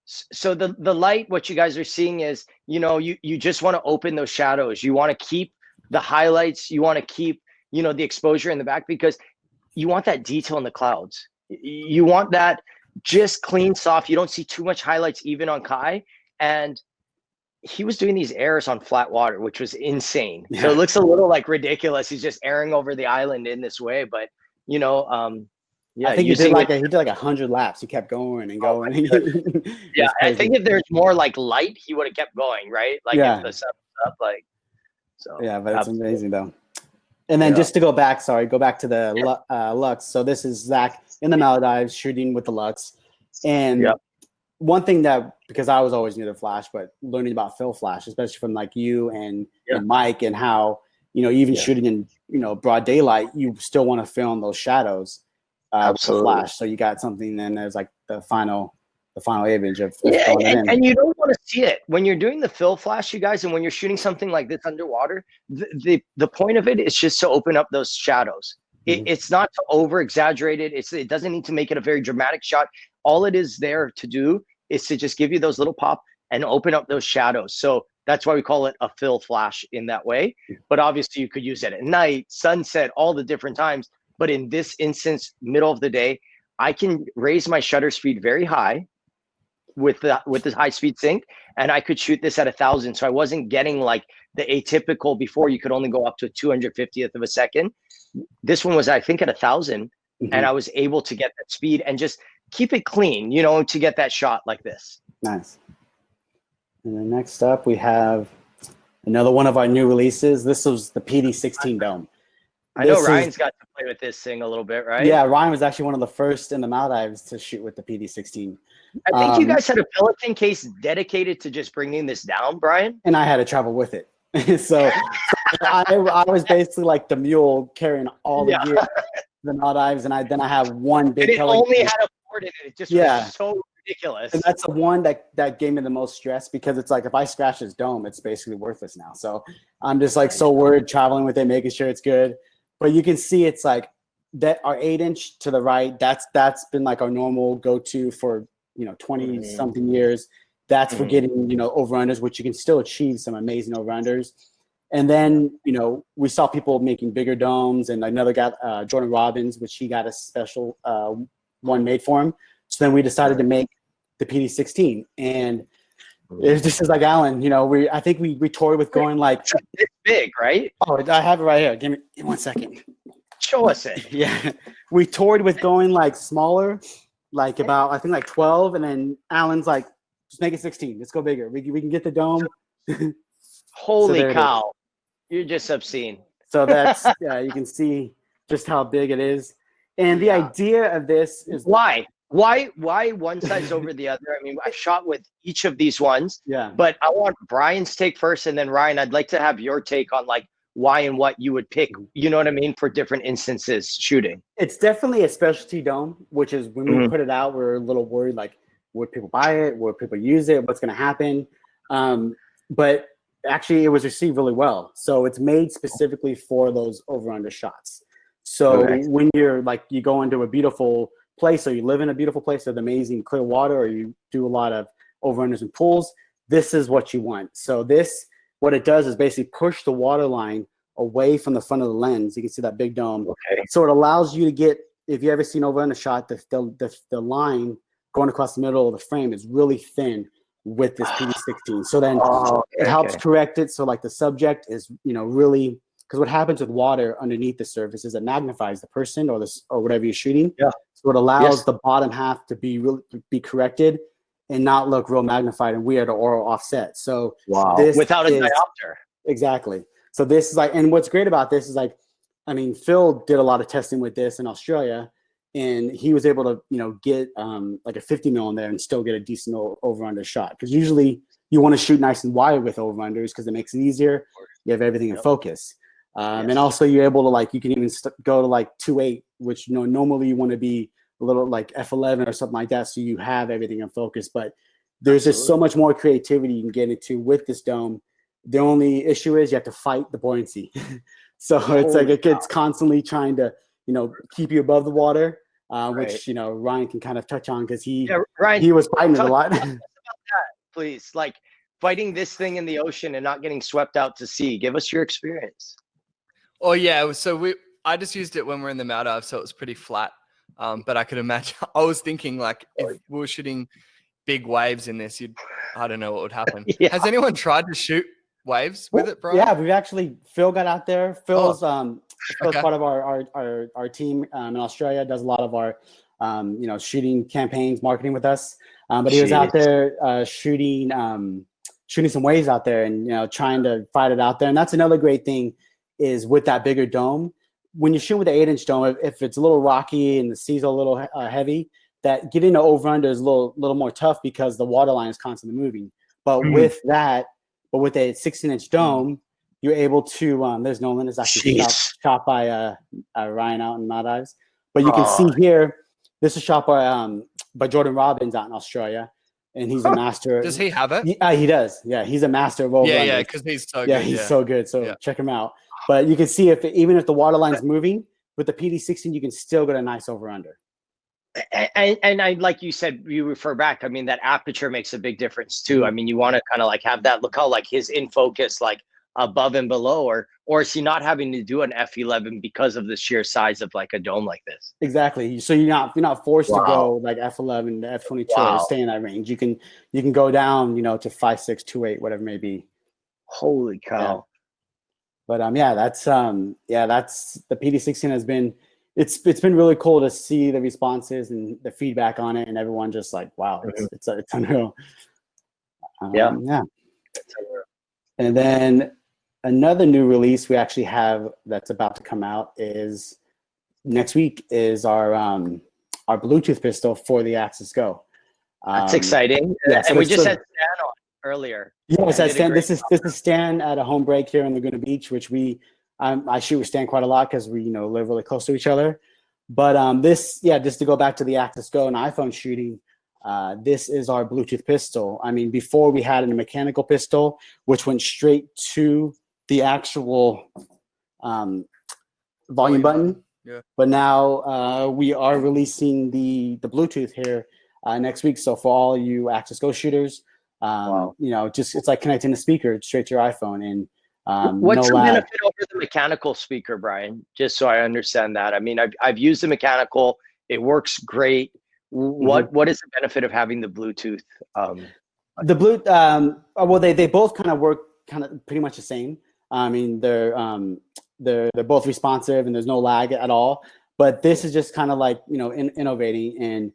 So the light, what you guys are seeing is, you know, you just want to open those shadows. You want to keep the highlights. You want to keep, you know, the exposure in the back, because you want that detail in the clouds. You want that just clean, soft. You don't see too much highlights even on Kai. And he was doing these airs on flat water, which was insane. So it looks a little like ridiculous. He's just airing over the island in this way. But, you know, Yeah, I think he using did like 100 laps. He kept going and Oh my going. yeah, It's I think crazy. if there's more like light, he would have kept going, right? Like if Yeah, the sun was up, like so. yeah, but it's Absolutely. amazing though. And then Yeah. just to go back to the Lux. So this is Zach in the Maldives shooting with the Lux. And Yep. one thing that, because I was always near the flash, but learning about fill flash, especially from like you and Mike, and how, even shooting in, broad daylight, you still want to film those shadows with the flash. So you got something, then there's like the final image of throwing it in. And you don't want to see it when you're doing the fill flash, you guys, and when you're shooting something like this underwater. The point of it is just to open up those shadows. It's not to over exaggerate it. It doesn't need to make it a very dramatic shot. All it is there to do is to just give you those little pop and open up those shadows. So that's why we call it a fill flash in that way. But obviously you could use it at night, sunset, all the different times. But in this instance, middle of the day, I can raise my shutter speed very high with the high speed sync, and I could shoot this at 1,000. So I wasn't getting like the atypical before you could only go up to 250th of a second. This one was, I think, at 1,000, and I was able to get that speed and just keep it clean, to get that shot like this. Nice. And then next up, we have another one of our new releases. This was the PD16 dome. I know Ryan's got to play with this thing a little bit, right? Yeah, Ryan was actually one of the first in the Maldives to shoot with the PD16. I think you guys had a Pelican case dedicated to just bringing this down, Brian. And I had to travel with it. so I was basically like the mule carrying all the gear, the Maldives, and I have one big. And it only had a board in it. It just was so ridiculous. And that's the one that gave me the most stress, because it's like if I scratch this dome, it's basically worthless now. So I'm just like so worried traveling with it, making sure it's good. But you can see it's like that our 8-inch to the right. That's been like our normal go-to for 20 something years. That's for getting over-unders, which you can still achieve some amazing over-unders. And then we saw people making bigger domes, and another guy, Jordan Robbins, which he got a special one made for him. So then we decided to make the PD16, and it's just like Alan. I think we toured with going like it's big, right? Oh, I have it right here. Give me 1 second. Show us it. Yeah, we toured with going like smaller, like about I think like 12, and then Alan's like, just make it 16. Let's go bigger. We can get the dome. Holy cow! You're just obscene. So that's you can see just how big it is, and the idea of this is why one side's over the other. I mean, I shot with each of these ones. Yeah. But I want Brian's take first, and then Ryan, I'd like to have your take on like why and what you would pick, you know what I mean, for different instances shooting. It's definitely a specialty dome, which is when we put it out, we're a little worried, like, would people buy it? Would people use it? What's going to happen? But actually, it was received really well. So it's made specifically for those over-under shots. So when you're like, you go into a beautiful place, or you live in a beautiful place with amazing clear water, or you do a lot of over-unders and pools, this is what you want. So this, what it does is basically push the water line away from the front of the lens. You can see that big dome. So it allows you to get, if you ever seen over-under shot, the line going across the middle of the frame is really thin with this PD16. So then it helps correct it. So like the subject is, really, because what happens with water underneath the surface is it magnifies the person or whatever you're shooting. Yeah. So it allows the bottom half to be corrected and not look real magnified and weird or offset. So this without a diopter. Exactly. So this is like, and what's great about this is like, I mean, Phil did a lot of testing with this in Australia, and he was able to, get like a 50 mil in there and still get a decent over-under shot. Because usually you want to shoot nice and wide with over-unders because it makes it easier. You have everything in focus. And also you're able to like, you can even go to like 2.8, which, normally you want to be a little like f11 or something like that. So you have everything in focus, but there's just so much more creativity you can get into with this dome. The only issue is you have to fight the buoyancy. So it's like it's constantly trying to, keep you above the water, which, Ryan can kind of touch on because he was fighting it a lot. About that, please, like fighting this thing in the ocean and not getting swept out to sea. Give us your experience. Oh yeah, so I just used it when we're in the Maldives, so it was pretty flat. But I could imagine, I was thinking like if we were shooting big waves in this, I don't know what would happen. Has anyone tried to shoot waves with it, bro? Yeah, we've actually, Phil got out there. Phil's Frisco's part of our team in Australia, does a lot of our shooting campaigns, marketing with us. But he was out there shooting some waves out there, and trying to fight it out there. And that's another great thing is with that bigger dome. When you shoot with the 8-inch dome, if it's a little rocky and the sea's a little heavy, that getting to over under is a little more tough because the water line is constantly moving. But with a 16-inch dome, you're able to. There's Nolan is actually shot by Ryan out in Mad Eyes. But you can see here, this is shot by Jordan Robbins out in Australia, and he's a master. Does he have it? He does. Yeah, he's a master of over. Yeah, because he's so good. Yeah, he's so good. So check him out. But you can see even if the water line's moving with the PD16, you can still get a nice over under. And I, like you said, you refer back. I mean, that aperture makes a big difference too. I mean, you want to kind of like have that look how like his in focus, like above and below, or is he not having to do an f11 because of the sheer size of like a dome like this? Exactly. So you're not forced to go like f11 to f22 or stay in that range. You can go down, to 5.6, 2.8, whatever it may be. Holy cow. Yeah. But that's the PD16 has been. It's been really cool to see the responses and the feedback on it, and everyone just like, wow, it's unreal. Yeah. And then another new release we actually have that's about to come out is next week is our Bluetooth pistol for the Axis Go. That's exciting. Yeah, and we just had Stan on earlier. Yes, this is Stan at a home break here in Laguna Beach, which I shoot with Stan quite a lot because we live really close to each other. But just to go back to the Axis Go and iPhone shooting, this is our Bluetooth pistol. I mean, before we had a mechanical pistol, which went straight to the actual volume button. Yeah. But now we are releasing the Bluetooth here next week. So for all you Axis Go shooters, it's like connecting a speaker straight to your iPhone. And what's the benefit over the mechanical speaker, Brian? Just so I understand that. I mean, I've used the mechanical; it works great. What is the benefit of having the Bluetooth? The Bluetooth. They both kind of work pretty much the same. I mean, they're both responsive and there's no lag at all. But this is just kind of like innovating and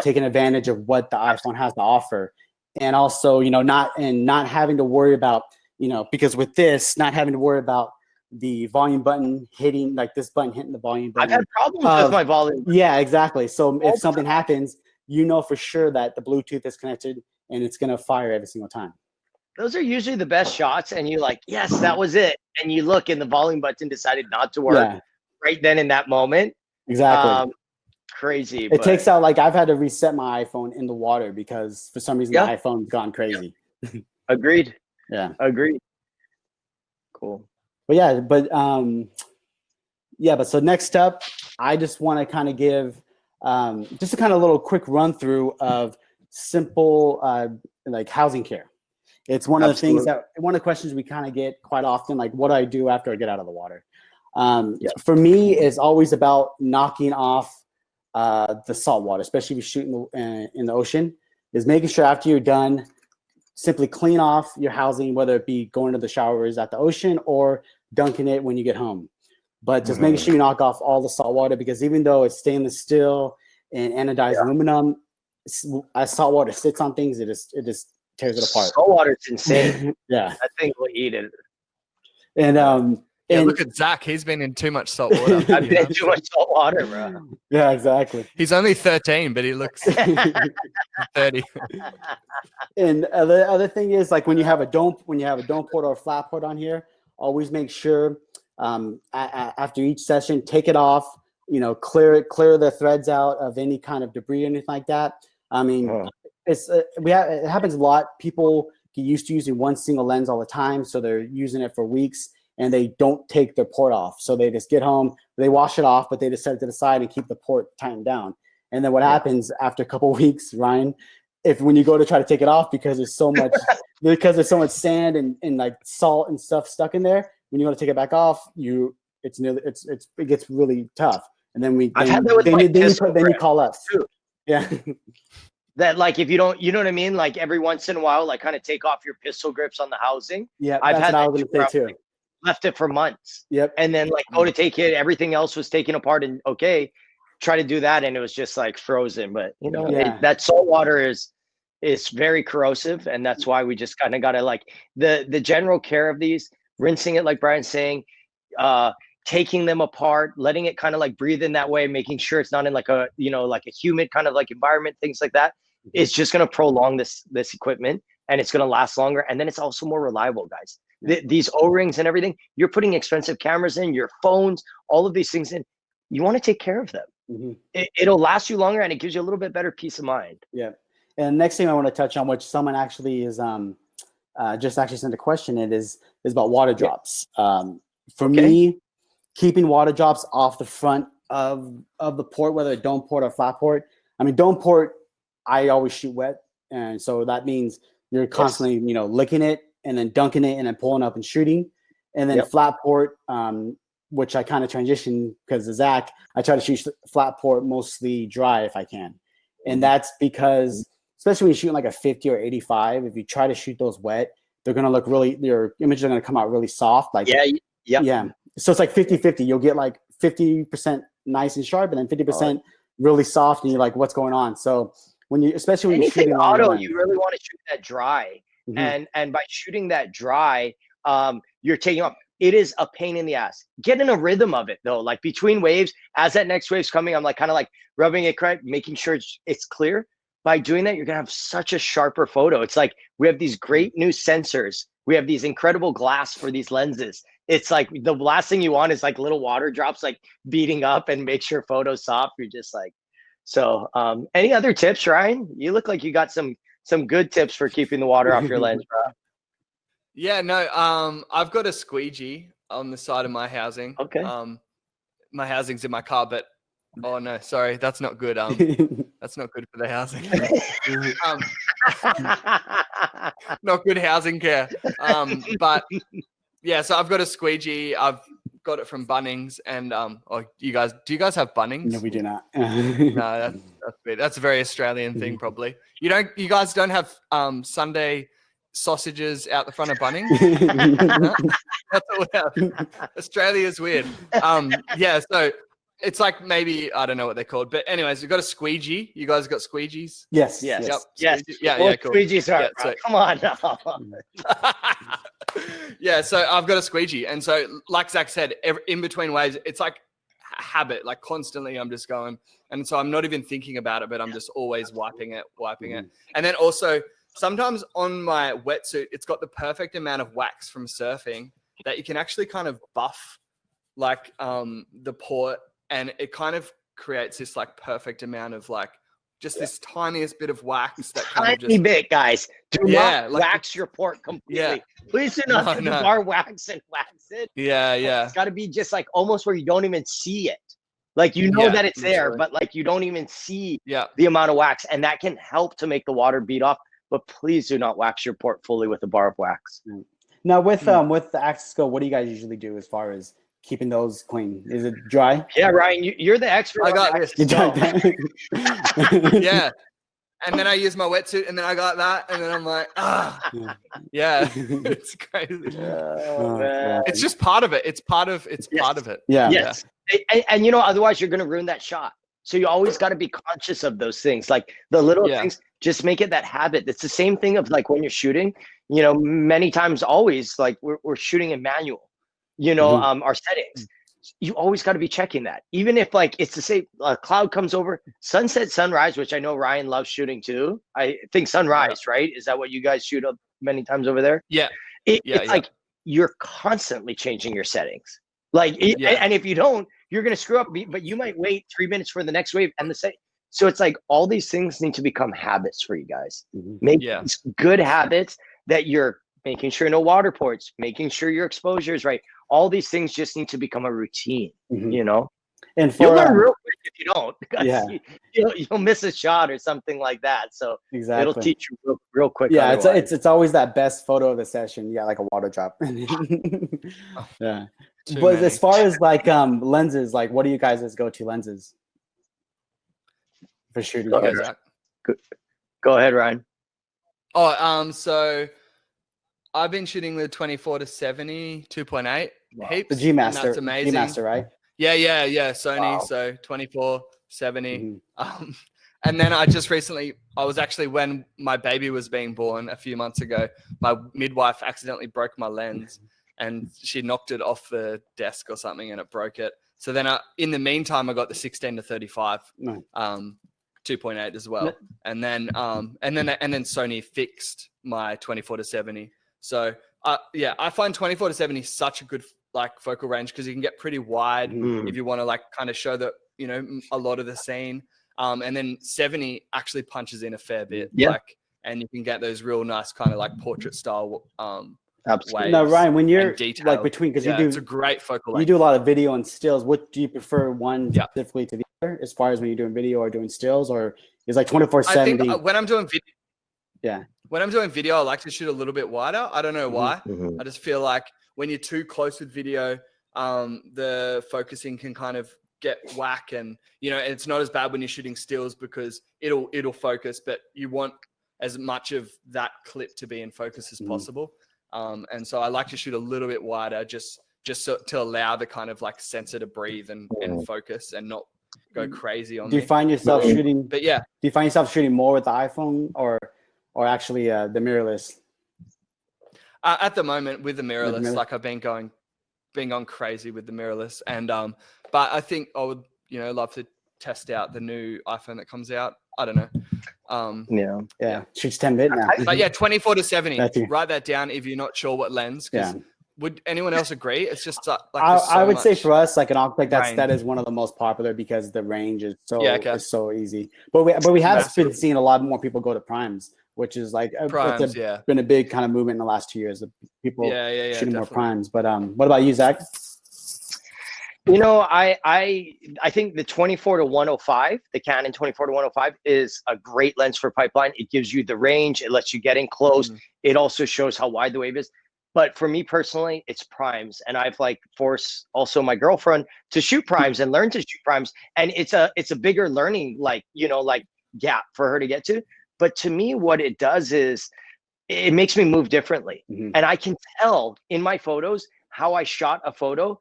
taking advantage of what the iPhone has to offer, and also not having to worry about. Because with this, not having to worry about the volume button hitting, like this button hitting the volume button. I've had problems with my volume. Yeah, exactly. So if something happens, for sure that the Bluetooth is connected and it's going to fire every single time. Those are usually the best shots. And you're like, yes, that was it. And you look and the volume button decided not to work right then in that moment. Exactly. Crazy. It takes out, like I've had to reset my iPhone in the water because for some reason the iPhone's gone crazy. Agreed. Yeah. Agreed. Cool. But so next up, I just want to kind of give just a kind of little quick run through of simple like housing care. It's one of the things one of the questions we kind of get quite often, like what do I do after I get out of the water? For me, it's always about knocking off the salt water, especially if you're shooting in the ocean, is making sure after you're done, simply clean off your housing, whether it be going to the showers at the ocean or dunking it when you get home. But just making sure you knock off all the salt water, because even though it's stainless steel and anodized aluminum, as salt water sits on things, it just tears it apart. Salt water is insane. Yeah. I think we'll eat it. And look at Zach. He's been in too much salt water. I've been in too much salt water, bro. Yeah, exactly. He's only 13, but he looks 30. And the other thing is, like when you have a dome port or a flat port on here, always make sure after each session, take it off. Clear the threads out of any kind of debris or anything like that. I mean, it happens a lot. People get used to using one single lens all the time, so they're using it for weeks. And they don't take their port off. So they just get home, they wash it off, but they just set it to the side and keep the port tightened down. And then what happens after a couple of weeks, Ryan, when you go to try to take it off because there's so much sand and like salt and stuff stuck in there, when you want to take it back off, it gets really tough. And then you call us. Too. Yeah. That like if you don't, you know what I mean? Like every once in a while, like kind of take off your pistol grips on the housing. Yeah, I've had that I was gonna say too. left it for months. Yep. And then like go to take it, everything else was taken apart, and okay, try to do that, and it was just like frozen. But you know, that salt water is very corrosive, and that's why we just kind of got to like the general care of these, rinsing it like Brian's saying, taking them apart, letting it kind of like breathe in that way, making sure it's not in like a, you know, like a humid kind of like environment, things like that. It's just going to prolong this equipment, and it's going to last longer. And then it's also more reliable, guys. These O-rings and everything, you're putting expensive cameras in, your phones, all of these things in, you want to take care of them. It'll last you longer, and it gives you a little bit better peace of mind. Yeah. And next thing I want to touch on, which someone actually is just actually sent a question in, is about water drops. For me, keeping water drops off the front of the port, whether a dome port or flat port. I mean, dome port, I always shoot wet, and so that means you're constantly, you know, licking it and then dunking it and then pulling up and shooting. And then flat port, which I kind of transition because of Zach, I try to shoot flat port mostly dry if I can. And that's because, especially when you're shooting like a 50 or 85, if you try to shoot those wet, they're going to look really, your images are going to come out really soft. Like, yeah. So it's like 50-50. You'll get like 50% nice and sharp, and then 50% really soft, and you're like, what's going on? So when you, especially when you're shooting auto, you really want to shoot that dry. And by shooting that dry, you're taking off. It is a pain in the ass. Get in a rhythm of it though. Like between waves, as that next wave's coming, I'm like kind of like rubbing it correct, making sure it's clear. By doing that, you're gonna have such a sharper photo. It's like we have these great new sensors. We have these incredible glass for these lenses. It's like the last thing you want is like little water drops like beating up and make sure photo's soft. You're just like, so any other tips, Ryan? You look like you got some good tips for keeping the water off your lens, bro. Yeah, no, I've got a squeegee on the side of my housing. Okay. My housing's in my car, but oh no, sorry, that's not good. That's not good for the housing. Not good housing care. But yeah, so I've got a squeegee. I've got it from Bunnings, and do you guys have Bunnings? No, we do not. No, that's a very Australian thing, probably. You guys don't have Sunday sausages out the front of Bunnings? No? That's what we have. Australia's weird. Yeah, so it's like, maybe, I don't know what they're called, but anyways, we've got a squeegee. You guys got squeegees? Yes. Yep. Yeah, cool. Squeegees are, so, come on now. Yeah, so I've got a squeegee, and so like Zach said, in between waves, it's like a habit, like constantly I'm just going, and so I'm not even thinking about it, but I'm just always wiping it. And then also sometimes on my wetsuit, it's got the perfect amount of wax from surfing that you can actually kind of buff like the port, and it kind of creates this like perfect amount of like just this tiniest bit of wax that kind of just bit, guys. Do not wax your port completely. Yeah. Please do not bar wax and wax it. Yeah. It's got to be just like almost where you don't even see it. Like you know that it's there, but like you don't even see the amount of wax, and that can help to make the water bead off. But please do not wax your port fully with a bar of wax. Now with the Axis Go, what do you guys usually do as far as keeping those clean? Is it dry? Yeah, Ryan, you're the expert. I got this. Yeah. And then I use my wetsuit, and then I got that, and then I'm like, yeah. It's crazy. It's just part of it. It's part of it. Yeah. Yes. And you know, otherwise you're going to ruin that shot. So you always got to be conscious of those things, like the little things. Just make it that habit. It's the same thing of like when you're shooting, you know, many times always like we're shooting in manual, you know, our settings. You always got to be checking that. Even if like it's the same, a cloud comes over, sunset, sunrise, which I know Ryan loves shooting too. I think sunrise, right? Is that what you guys shoot up many times over there? Yeah. It's like you're constantly changing your settings. Like, and if you don't, you're going to screw up, but you might wait 3 minutes for the next wave and the same. So it's like all these things need to become habits for you guys. Make good habits that you're making sure no water ports, making sure your exposure is right. All these things just need to become a routine, you know? And you'll learn real quick if you don't. You'll miss a shot or something like that. So it'll teach you real quick. Yeah, it's always that best photo of the session. Yeah, like a water drop. Yeah. But as far as like lenses, like what do you guys' go-to lenses for shooting? Go ahead, Ryan. So I've been shooting the 24 to 70 2.8 heaps. The G Master. That's amazing. G Master, right? Yeah. Sony. Wow. So 24, 70. Mm-hmm. And then I was actually, when my baby was being born a few months ago, my midwife accidentally broke my lens and she knocked it off the desk or something and it broke it. So then in the meantime, I got the 16 to 35, 2.8 as well. And then Sony fixed my 24 to 70. So I find 24 to 70 such a good like focal range because you can get pretty wide if you want to like kind of show that, you know, a lot of the scene. And then 70 actually punches in a fair bit. Like, and you can get those real nice kind of like portrait style Absolutely. Now, Ryan, when you're detail. like between, because you do, it's a great focal length. You do a lot of video and stills. What do you prefer one specifically to the other, as far as when you're doing video or doing stills, or is like 24/70? I think when I'm doing video, when I'm doing video, I like to shoot a little bit wider. I don't know why. I just feel like when you're too close with video, the focusing can kind of get whack, and you know, it's not as bad when you're shooting stills because it'll focus, but you want as much of that clip to be in focus as possible. And so I like to shoot a little bit wider, just so, to allow the kind of like sensor to breathe and focus and not go crazy on. Do you find yourself shooting? But yeah, do you find yourself shooting more with the iPhone or actually the mirrorless? At the moment with the mirrorless, like I've been going crazy with the mirrorless, and but I think I would, you know, love to test out the new iPhone that comes out. I don't know. Yeah. Shoots 10-bit now. But yeah, 24 to 70. Write that down if you're not sure what lens. Would anyone else agree? It's just like I would say for us, like an Aquatech, that is one of the most popular because the range is so easy. But we have been seeing a lot more people go to primes, which is like primes, been a big kind of movement in the last 2 years of people shooting definitely more primes. But what about you, Zach? You know, I think the 24 to 105, the Canon 24 to 105 is a great lens for pipeline. It gives you the range. It lets you get in close. It also shows how wide the wave is. But for me personally, it's primes. And I've like forced also my girlfriend to shoot primes and learn to shoot primes. And it's a bigger learning, like, you know, like gap for her to get to. But to me, what it does is it makes me move differently. And I can tell in my photos how I shot a photo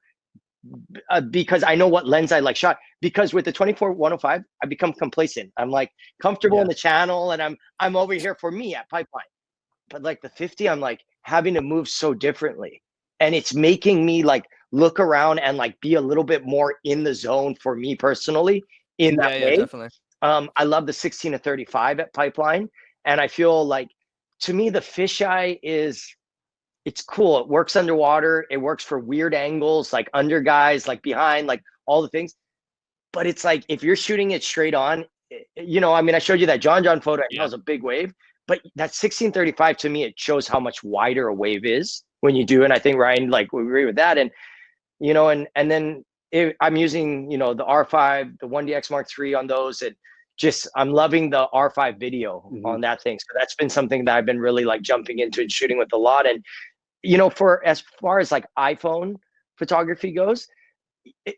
because I know what lens I like shot. Because with the 24-105, I become complacent. I'm like comfortable in the channel, and I'm over here for me at pipeline. But like the 50, I'm like having to move so differently, and it's making me like look around and like be a little bit more in the zone for me personally in that way. Definitely. I love the 16 to 35 at pipeline, and I feel like to me the fisheye it's cool. It works underwater. It works for weird angles, like under guys, like behind, like all the things. But it's like, if you're shooting it straight on, you know, I mean, I showed you that John photo. That was a big wave, but that 1635 to me, it shows how much wider a wave is when you do. And I think Ryan, like, we agree with that. And, you know, and then I'm using, you know, the R5, the 1DX Mark III on those, and just, I'm loving the R5 video on that thing. So that's been something that I've been really like jumping into and shooting with a lot. And, you know, for as far as like iPhone photography goes,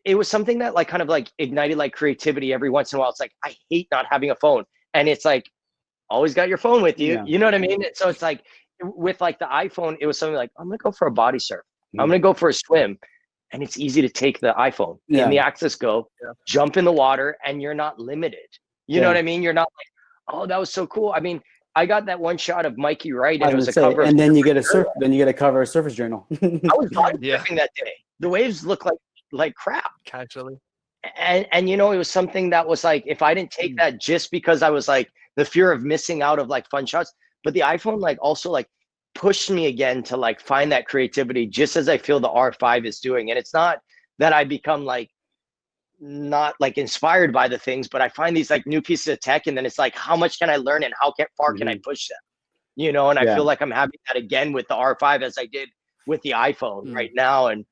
it was something that like kind of like ignited like creativity every once in a while. It's like, I hate not having a phone, and it's like always got your phone with you. You know what I mean? So it's like with like the iPhone, it was something like, I'm gonna go for a body surf. I'm gonna go for a swim, and it's easy to take the iPhone in the Access Go, jump in the water, and you're not limited. You know what I mean? You're not like, oh, that was so cool. I mean, I got that one shot of Mikey Wright, and it was a cover. And then you get a cover of Surface Journal. I was body surfing that day. The waves look like crap. Casually. And you know, it was something that was like, if I didn't take that just because I was like the fear of missing out of like fun shots, but the iPhone like also like pushed me again to like find that creativity, just as I feel the R5 is doing. And it's not that I become like not like inspired by the things, but I find these like new pieces of tech, and then it's like, how much can I learn and how far can I push them? You know, and I feel like I'm having that again with the R5 as I did with the iPhone right now, and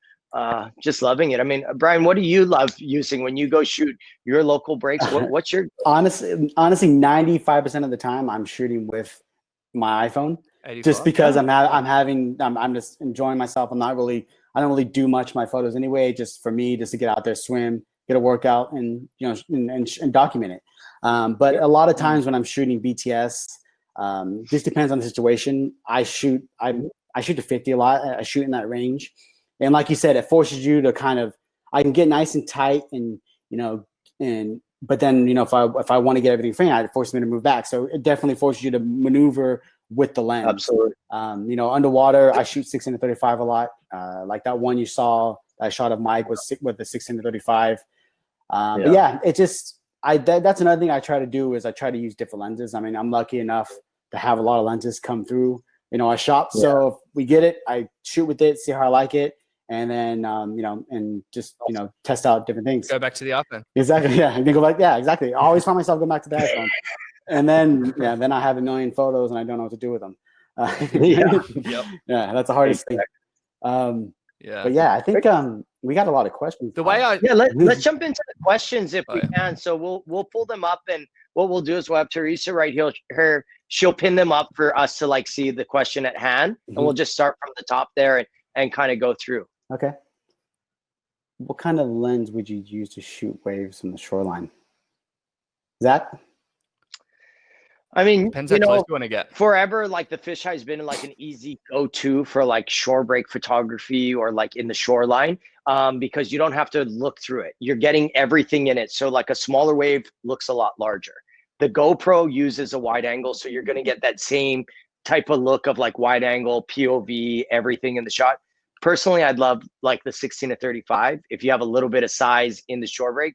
just loving it. I mean, Brian, what do you love using when you go shoot your local breaks? What's your honestly 95% of the time I'm shooting with my iPhone, 85? Just because I'm just enjoying myself. I don't really do much of my photos anyway, just for me, just to get out there, swim, get a workout, and you know, and document it. But a lot of times when I'm shooting BTS, this depends on the situation. I I shoot to 50 a lot. I shoot in that range. And like you said, it forces you to kind of, I can get nice and tight and, but then, if I want to get everything framed, it forces me to move back. So it definitely forces you to maneuver with the lens. Absolutely. Underwater, I shoot 16-35 a lot. Like that one you saw, that shot of Mike was with the 16-35. But yeah, it just, that's another thing I try to do is I try to use different lenses. I mean, I'm lucky enough to have a lot of lenses come through, our shop. Yeah. So if we get it, I shoot with it, see how I like it. And then, and just, test out different things. Go back to the iPhone. Exactly. Yeah. I can go back. Yeah, exactly. I always find myself going back to the iPhone. And then, then I have a million photos and I don't know what to do with them. Yeah, that's the hardest thing. But yeah, I think we got a lot of questions. Let's jump into the questions if we can. So we'll pull them up, and what we'll do is we'll have Teresa right here. She'll pin them up for us to see the question at hand, and we'll just start from the top there and kind of go through. Okay. What kind of lens would you use to shoot waves from the shoreline? Zach? I mean, depends how close you want to get. Forever, the fisheye has been an easy go-to for shore break photography or in the shoreline, because you don't have to look through it. You're getting everything in it. So a smaller wave looks a lot larger. The GoPro uses a wide angle, so you're going to get that same type of look of wide angle, POV, everything in the shot. Personally, I'd love the 16-35. If you have a little bit of size in the shore break,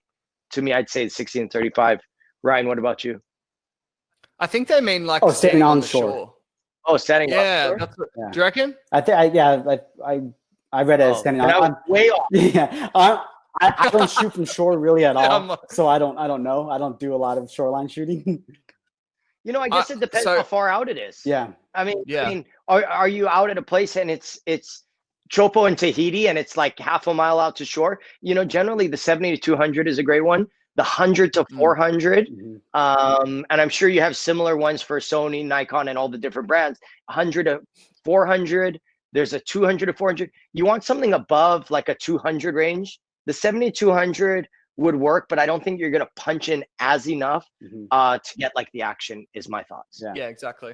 to me, I'd say the 16-35. Ryan, what about you? I think they mean standing on the shore. Oh, standing on the shore? That's what, do you reckon? I think, I read it as standing on. I'm way off. Yeah, I don't shoot from shore really at all, so I don't know. I don't do a lot of shoreline shooting. I guess it depends how far out it is. Yeah. I mean, are you out at a place and it's Chopo and Tahiti and it's half a mile out to shore? Generally the 70-200 is a great one. The 100-400, and I'm sure you have similar ones for Sony, Nikon, and all the different brands. 100-400. There's a 200-400. You want something above a 200 range. The 70-200 would work, but I don't think you're gonna punch in as enough to get the action. Is my thoughts. Yeah, exactly.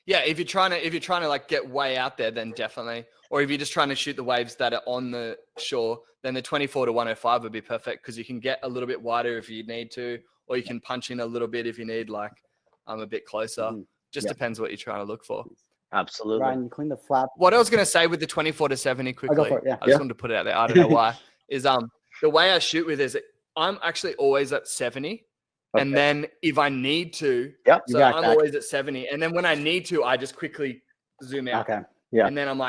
Yeah, if you're trying to get way out there, then definitely. Or if you're just trying to shoot the waves that are on the shore, then the 24-105 would be perfect because you can get a little bit wider if you need to, or you can punch in a little bit if you need a bit closer. Just depends what you're trying to look for. Absolutely. Ryan, you clean the flap. What I was going to say with the 24-70 quickly, I'll go for it, I just wanted to put it out there. I don't know why. Is the way I shoot with is I'm actually always at 70. Okay. And then if I need to, so I'm always at 70. And then when I need to, I just quickly zoom out. Okay. Yeah. And then I'm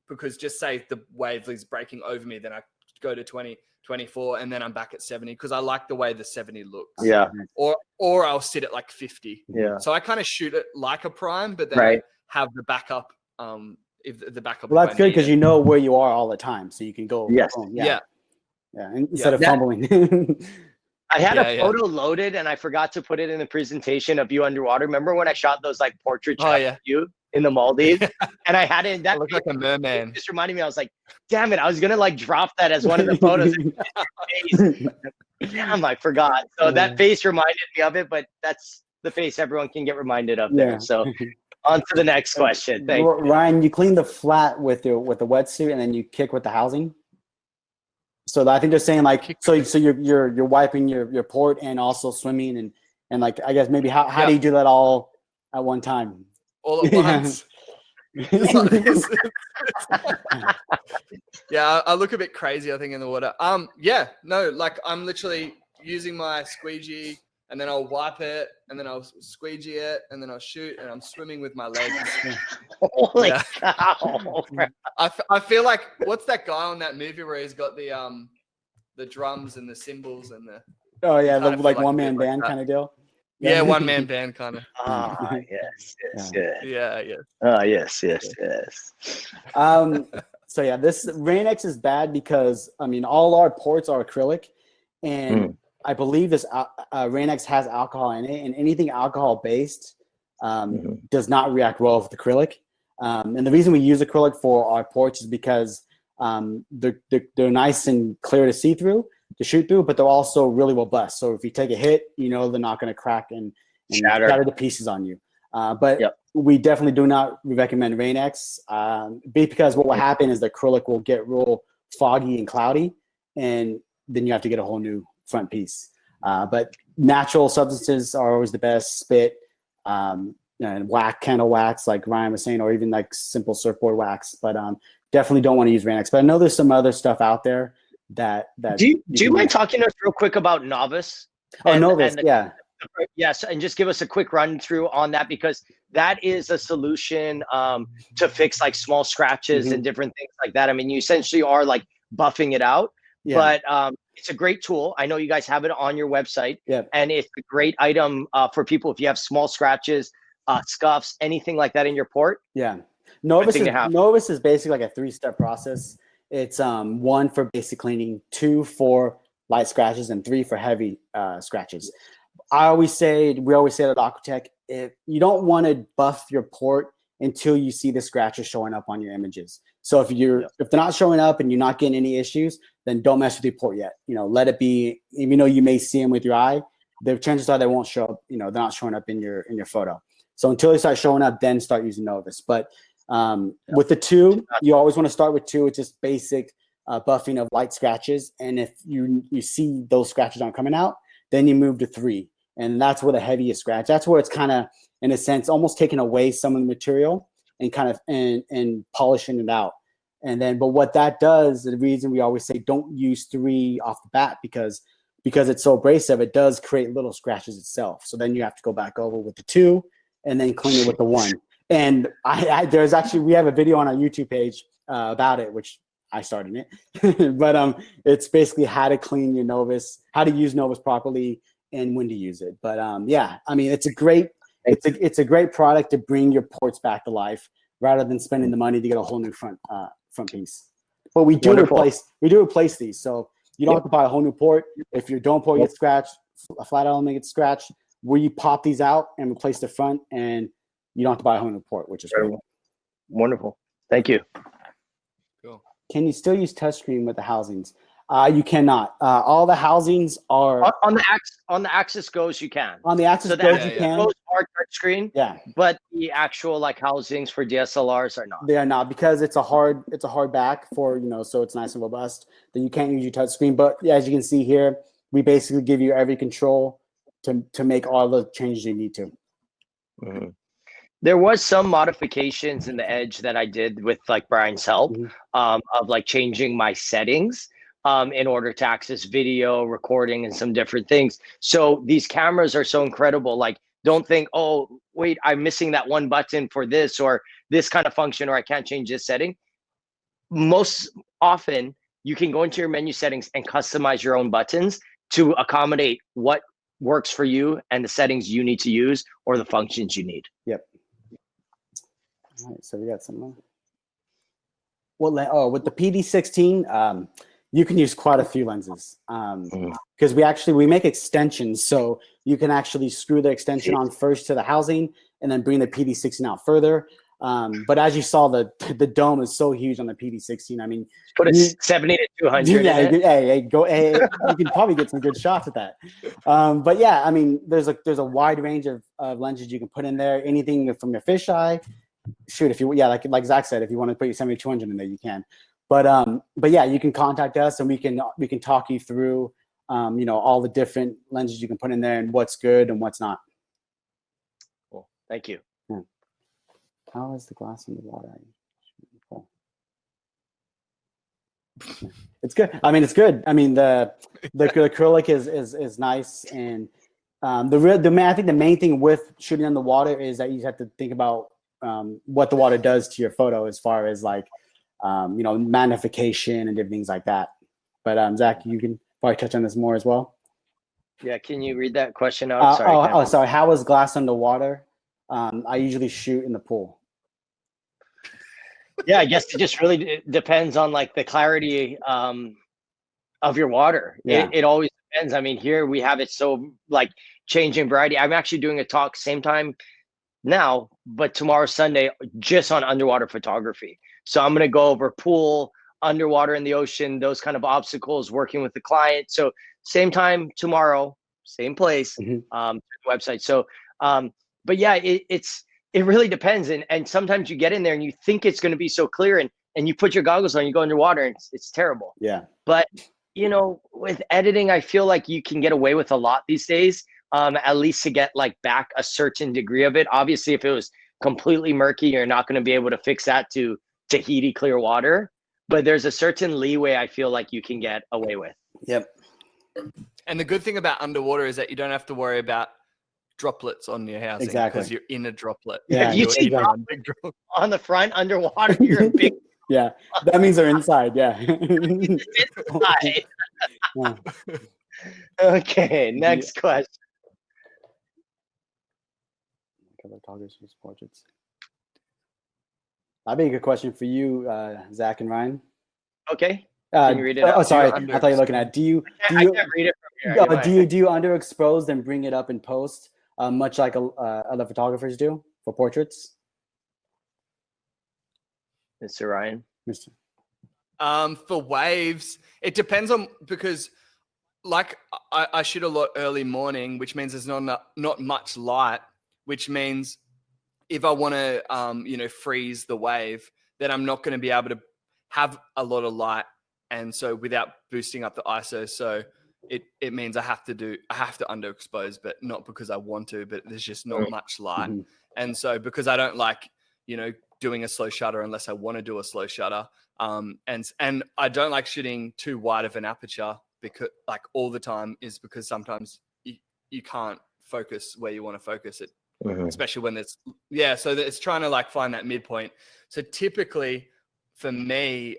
because just say the wave is breaking over me, then I go to 20, 24, and then I'm back at 70 because I like the way the 70 looks. Yeah. Or I'll sit at 50. Yeah. So I kind of shoot it like a prime, but then I have the backup. If the backup. Well, that's good because you know where you are all the time, so you can go. Yes. Home. Yeah. Instead of fumbling. I had a photo loaded and I forgot to put it in the presentation of you underwater. Remember when I shot those portrait shots of you in the Maldives? And I had it in that. I look like a merman. It just reminded me, I was like, damn it, I was gonna drop that as one of the photos. Damn, I forgot. So that face reminded me of it, but that's the face everyone can get reminded of there. So on to the next question. Thank you. Ryan, you clean the flat with the wetsuit and then you kick with the housing. So I think they're saying so you're wiping your port and also swimming and I guess maybe how do you do that all at one time? All at once. I look a bit crazy, I think, in the water. I'm literally using my squeegee and then I'll wipe it and then I'll squeegee it and then I'll shoot and I'm swimming with my legs. Holy cow. I feel like, what's that guy on that movie where he's got the drums and the cymbals and the one-man band kind of deal? Yeah, one-man band kind of. Yes. Yeah. Yes. So this Rain-X is bad because all our ports are acrylic, and I believe this Rain-X has alcohol in it, and anything alcohol-based does not react well with acrylic. And the reason we use acrylic for our ports is because they're nice and clear to see through, to shoot through, but they're also really robust. So if you take a hit, they're not going to crack and shatter to pieces on you. But we definitely do not recommend Rain-X, because what will happen is the acrylic will get real foggy and cloudy, and then you have to get a whole new front piece. But natural substances are always the best. Spit, and candle wax, like Ryan was saying, or even like simple surfboard wax. But definitely don't want to use Rain-X. But I know there's some other stuff out there that do you mind talking to us real quick about Novice? Novice, yeah. Yes, and just give us a quick run through on that, because that is a solution to fix like small scratches and different things like that. I mean, you essentially are like buffing it out, but it's a great tool. I know you guys have it on your website, and it's a great item for people if you have small scratches, scuffs, anything like that in your port. Yeah, Novice is basically like a 3-step process. It's 1 for basic cleaning, 2 for light scratches, and 3 for heavy scratches. We always say at Aquatech, if you don't want to buff your port until you see the scratches showing up on your images. So if they're not showing up and you're not getting any issues, then don't mess with your port yet. Let it be. Even though you may see them with your eye, the chances are they won't show up. They're not showing up in your photo. So until they start showing up, then start using Novice. But with the 2, you always want to start with 2. It's just basic buffing of light scratches. And if you see those scratches aren't coming out, then you move to 3. And that's where the heaviest scratch. That's where it's kind of, in a sense, almost taking away some of the material and kind of and polishing it out. And then, but what that does, the reason we always say don't use 3 off the bat, because it's so abrasive, it does create little scratches itself. So then you have to go back over with the 2 and then clean it with the 1. And there's actually, we have a video on our YouTube page about it, which I started it. But it's basically how to clean your Novice, how to use Novice properly, and when to use it. But yeah, I mean, it's a great product to bring your ports back to life, rather than spending the money to get a whole new front piece. But we do replace these, so you don't have to buy a whole new port. If your dome port gets scratched, a flat element gets scratched, we pop these out and replace the front, and you don't have to buy a whole new port, which is great. Wonderful. Thank you. Cool. Can you still use touchscreen with the housings? You cannot. All the housings are on the Axis Goes. You can. On the Axis Goes, you can. Those are touchscreen. Yeah. But the actual like housings for DSLRs are not. They are not, because it's a hard back for so it's nice and robust. Then you can't use your touchscreen. But yeah, as you can see here, we basically give you every control to make all the changes you need to. Mm-hmm. There was some modifications in the Edge that I did with like Brian's help, of like changing my settings. In order to access video recording and some different things. So these cameras are so incredible. Like, don't think, oh, wait, I'm missing that one button for this or this kind of function, or I can't change this setting. Most often, you can go into your menu settings and customize your own buttons to accommodate what works for you and the settings you need to use or the functions you need. Yep. All right, so we got some more. Well, with the PD16, you can use quite a few lenses, because we make extensions, so you can actually screw the extension on first to the housing and then bring the PD16 out further. But as you saw, the dome is so huge on the PD16. I mean, put a 70 to 200. Yeah, you can probably get some good shots at that. But yeah, I mean, there's a wide range of lenses you can put in there. Anything from your fisheye. Shoot, if you like Zach said, if you want to put your 70-200 in there, you can. But yeah, you can contact us and we can talk you through all the different lenses you can put in there and what's good and what's not. Cool. Thank you. Yeah. How is the glass in the water? Cool. It's good. I mean, it's good. I mean, the acrylic is nice, and I think the main thing with shooting in the water is that you have to think about what the water does to your photo, as far as like magnification and different things like that. But Zach, you can probably touch on this more as well. Yeah, can you read that question out? Sorry. How is glass underwater? I usually shoot in the pool. Yeah, I guess it just really depends on like the clarity of your water. Yeah. It always depends. I mean, here we have it so like changing variety. I'm actually doing a talk same time now, but tomorrow Sunday, just on underwater photography. So I'm going to go over pool, underwater in the ocean, those kind of obstacles, working with the client. So same time tomorrow, same place, website. So, but yeah, it's It really depends. And sometimes you get in there and you think it's going to be so clear, and you put your goggles on, you go underwater, and it's terrible. Yeah. But, you know, with editing, I feel like you can get away with a lot these days, at least to get like back a certain degree of it. Obviously, if it was completely murky, you're not going to be able to fix that to Tahiti clear water. But there's a certain leeway I feel like you can get away with. Yep. And the good thing about underwater is that you don't have to worry about droplets on your housing, Exactly. because you're in a droplet. Yeah, If you see exactly. big drop. on the front underwater, you're a big Yeah, that means they're inside. Yeah. guy. Yeah. Okay, next question. Photographers use portraits. That'd be a good question for you, Zach and Ryan. Okay. Can you read it out? Oh, sorry. I thought you were looking at. I can't read it from here. Do you underexpose and bring it up in post, much like other photographers do for portraits? Mr. Ryan. Mr. For waves, it depends on, because like I shoot a lot early morning, which means there's not much light, which means if I want to freeze the wave, then I'm not going to be able to have a lot of light, and so without boosting up the ISO, so it means I have to underexpose, but not because I want to, but there's just not much light. Mm-hmm. And so because I don't like doing a slow shutter unless I want to do a slow shutter, and I don't like shooting too wide of an aperture, because like all the time, is because sometimes you can't focus where you want to focus it, especially when it's so that it's trying to like find that midpoint. So typically for me,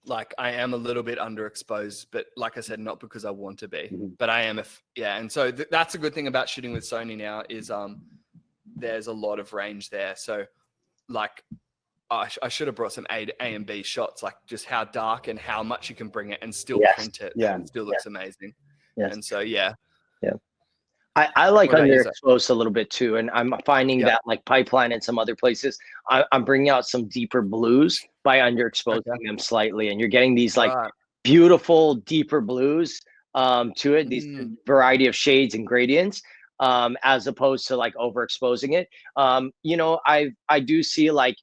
like I am a little bit underexposed, but like I said, not because I want to be, but I am. And so that's a good thing about shooting with Sony now is there's a lot of range there. So like I should have brought some A and B shots, like just how dark and how much you can bring it and still print it. Yeah. And it still looks amazing. Yes. And so, I like What about you, underexposed a little bit too, and I'm finding that like Pipeline and some other places, I'm bringing out some deeper blues by underexposing them slightly, and you're getting these like beautiful deeper blues to it, these variety of shades and gradients, as opposed to like overexposing it. I do see like,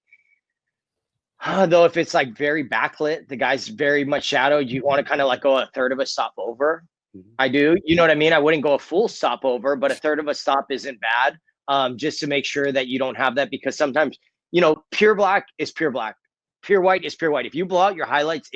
though, if it's like very backlit, the guy's very much shadowed, you want to kind of like go a third of a stop over. I do. You know what I mean? I wouldn't go a full stop over, but a third of a stop isn't bad, just to make sure that you don't have that, because sometimes, pure black is pure black. Pure white is pure white. If you blow out your highlights,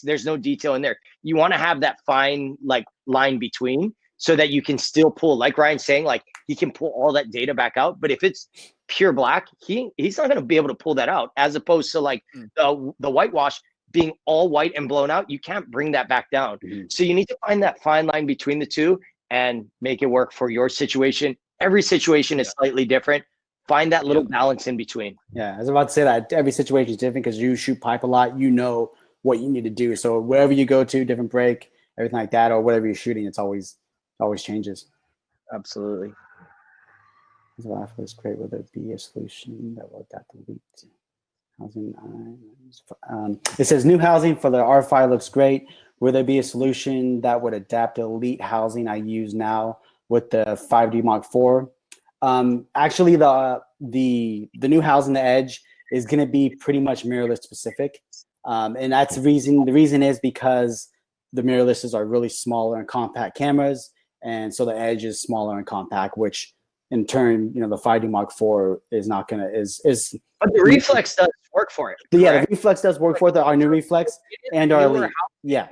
there's no detail in there. You want to have that fine like line between, so that you can still pull, like Ryan's saying, like he can pull all that data back out. But if it's pure black, he's not going to be able to pull that out, as opposed to like the whitewash being all white and blown out, you can't bring that back down. So you need to find that fine line between the two and make it work for your situation. Every situation is slightly different. Find that little balance in between. Yeah, I was about to say that every situation is different, because you shoot pipe a lot, you know what you need to do. So wherever you go to, different break, everything like that, or whatever you're shooting, it's always changes. Absolutely. So it's great. Will there be a solution that will adapt to leak housing? It says new housing for the R5 looks great. Will there be a solution that would adapt to elite housing I use now with the 5D Mark IV? Actually, the new housing, the Edge, is going to be pretty much mirrorless specific, and that's the reason. The reason is because the mirrorlesses are really smaller and compact cameras, and so the Edge is smaller and compact, which in turn, the 5D Mark IV is not gonna is. But the reflex does work for it. Yeah, the reflex does work for our new reflex and our elite. Yeah.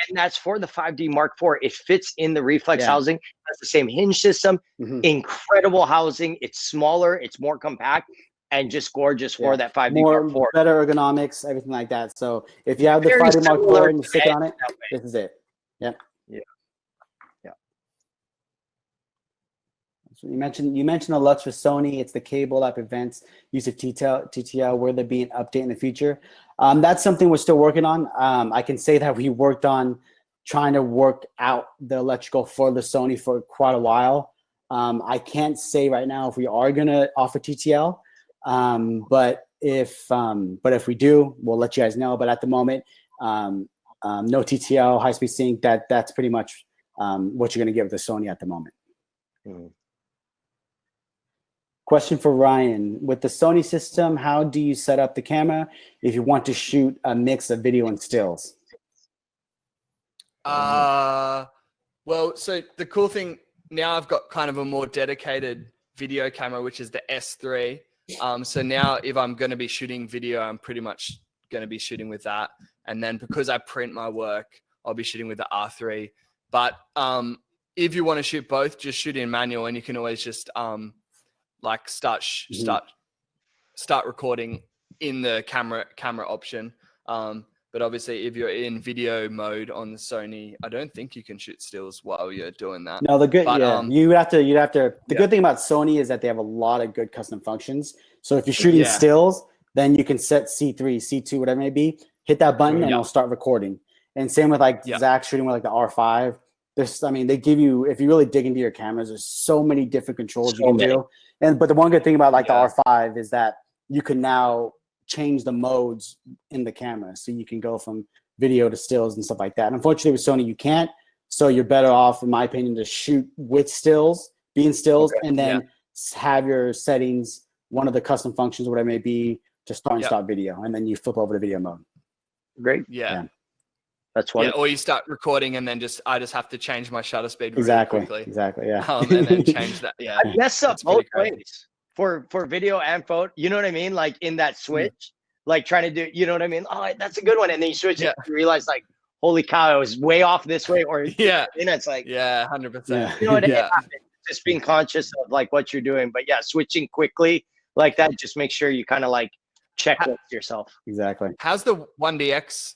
And that's for the 5D Mark IV. It fits in the reflex housing. Has the same hinge system. Incredible housing. It's smaller. It's more compact, and just gorgeous for that 5D Mark IV. Better ergonomics, everything like that. So if you have the 5D Mark IV and you stick on it, this is it. Yep. Yeah. So you mentioned the Lux for Sony. It's the cable that prevents use of TTL. Will there be an update in the future? That's something we're still working on. I can say that we worked on trying to work out the electrical for the Sony for quite a while. I can't say right now if we are going to offer TTL, but if we do, we'll let you guys know. But at the moment, no TTL, high-speed sync. That's pretty much what you're going to get with the Sony at the moment. Question for Ryan. With the Sony system, how do you set up the camera if you want to shoot a mix of video and stills? Well, so the cool thing now, I've got kind of a more dedicated video camera, which is the S3. So now if I'm going to be shooting video, I'm pretty much going to be shooting with that. And then because I print my work, I'll be shooting with the R3. But if you want to shoot both, just shoot in manual, and you can always just like start recording in the camera option. But obviously, if you're in video mode on the Sony, I don't think you can shoot stills while you're doing that. No, the good, but, you'd have to. The good thing about Sony is that they have a lot of good custom functions. So if you're shooting stills, then you can set C3, C2, whatever it may be. Hit that button and it'll start recording. And same with like Zach shooting with like the R5. They give you, if you really dig into your cameras, there's so many different controls you can do. But the one good thing about like the R5 is that you can now change the modes in the camera. So you can go from video to stills and stuff like that. And unfortunately with Sony, you can't. So you're better off, in my opinion, to shoot with stills, be in stills, and then have your settings, one of the custom functions, whatever it may be, to start and stop video. And then you flip over to video mode. Great. Yeah. That's why. Yeah, or you start recording and then I just have to change my shutter speed really quickly. Exactly. Yeah. And then change that. Yeah. I mess up both ways for video and photo. You know what I mean? Like in that switch, like trying to do, you know what I mean? Oh, that's a good one. And then you switch it, you realize like, holy cow, I was way off this way. Or and it's like 100%. You know what it happens. Just being conscious of like what you're doing. But switching quickly like that, just make sure you kind of like check with yourself. Exactly. How's the 1DX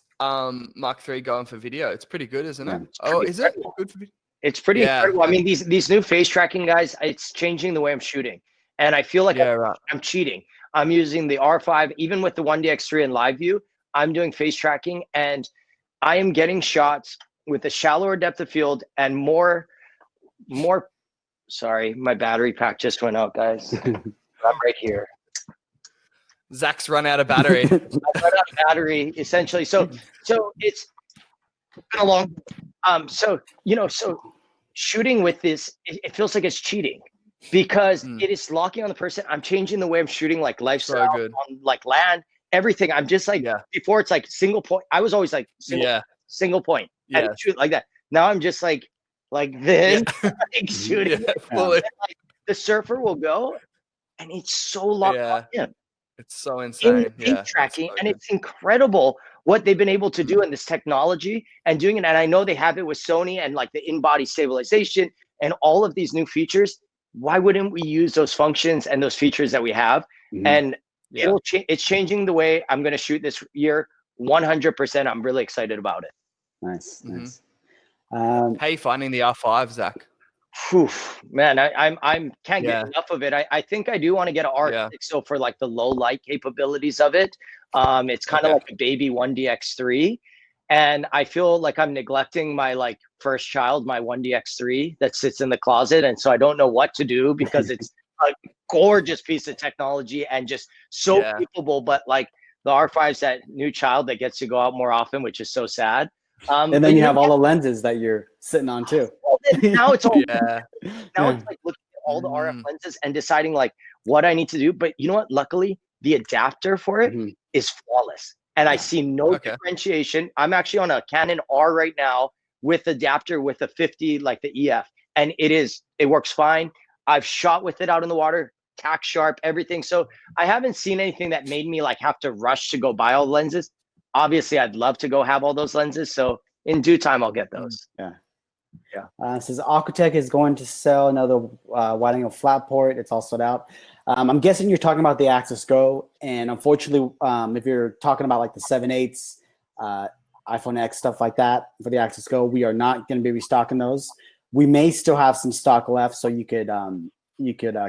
Mark III going for video? It's pretty good, isn't it? Oh, is it good for video? It's pretty incredible. I mean, these new face tracking guys, it's changing the way I'm shooting. And I feel like I'm cheating. I'm using the R5, even with the 1DX3 in live view, I'm doing face tracking, and I am getting shots with a shallower depth of field and more, sorry, my battery pack just went out, guys. I'm right here. Zach's run out of battery. I've run out of battery, essentially. So it's been a long, so shooting with this, it feels like it's cheating because it is locking on the person. I'm changing the way I'm shooting, like lifestyle, on like land, everything. I'm just like, before it's like single point. I was always like single point and shoot like that. Now I'm just like this, like shooting. Like, the surfer will go and it's so locked on him. It's so insane. In tracking, and it's incredible what they've been able to do in this technology and doing it. And I know they have it with Sony and like the in-body stabilization and all of these new features. Why wouldn't we use those functions and those features that we have? And it's changing the way I'm going to shoot this year. 100%. I'm really excited about it. Nice. How are you finding the R5, Zach? Whew, man, I can't get enough of it. I think I do want to get an R6 so for like the low light capabilities of it. It's kind of like a baby 1DX3, and I feel like I'm neglecting my like first child, my 1DX3 that sits in the closet, and so I don't know what to do because it's a gorgeous piece of technology and just so capable. But like the R5's that new child that gets to go out more often, which is so sad. And then you have all the lenses that you're sitting on too. Now it's all now it's like looking at all the RF lenses and deciding like what I need to do. But you know what? Luckily, the adapter for it is flawless, and I see no differentiation. I'm actually on a Canon R right now with adapter with a 50 like the EF, and it works fine. I've shot with it out in the water, tack sharp, everything. So I haven't seen anything that made me like have to rush to go buy all the lenses. Obviously, I'd love to go have all those lenses. So in due time, I'll get those. Says Aquatech is going to sell another wide-angle flat port. It's all sold out. I'm guessing you're talking about the Axis Go. And unfortunately, if you're talking about like the 7/8s, iPhone X, stuff like that for the Axis Go, we are not going to be restocking those. We may still have some stock left, so you could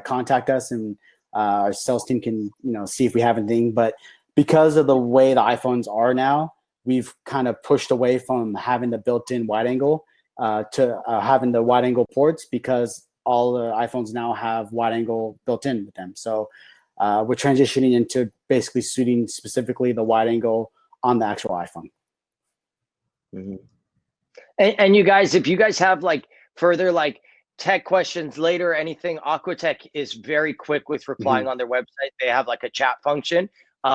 contact us, and our sales team can see if we have anything. But because of the way the iPhones are now, we've kind of pushed away from having the built-in wide angle to having the wide angle ports, because all the iPhones now have wide angle built in with them. So we're transitioning into basically suiting specifically the wide angle on the actual iPhone. And you guys, if you guys have like further like tech questions later, anything, Aquatech is very quick with replying on their website. They have like a chat function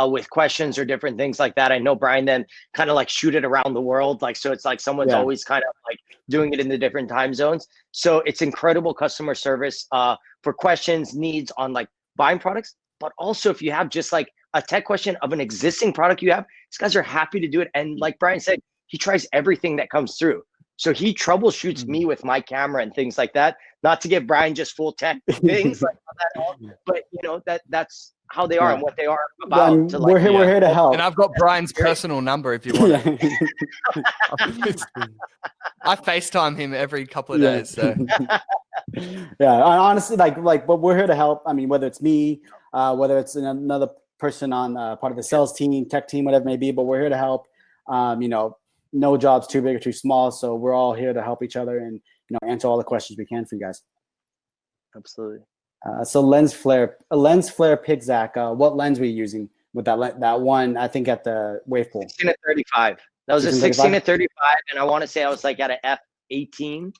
with questions or different things like that. I know Brian then kind of like shoot it around the world. Like, so it's like someone's always kind of like doing it in the different time zones. So it's incredible customer service for questions, needs on like buying products, but also if you have just like a tech question of an existing product you have, these guys are happy to do it. And like Brian said, he tries everything that comes through. So he troubleshoots me with my camera and things like that. Not to give Brian just full tech things like that, but you know, that's how they are and what they are about. To we're here to help. And I've got Brian's personal number if you want it. I FaceTime him every couple of days. So honestly, but we're here to help. I mean, whether it's me, whether it's another person on part of the sales team, tech team, whatever it may be, but we're here to help. You know, no job's too big or too small, so we're all here to help each other and, you know, answer all the questions we can for you guys. Absolutely. So lens flare pick, Zach. What lens were you using with that one? I think at the wave pool. 16-35. That was a 16-35, and I want to say I was like at a f/18,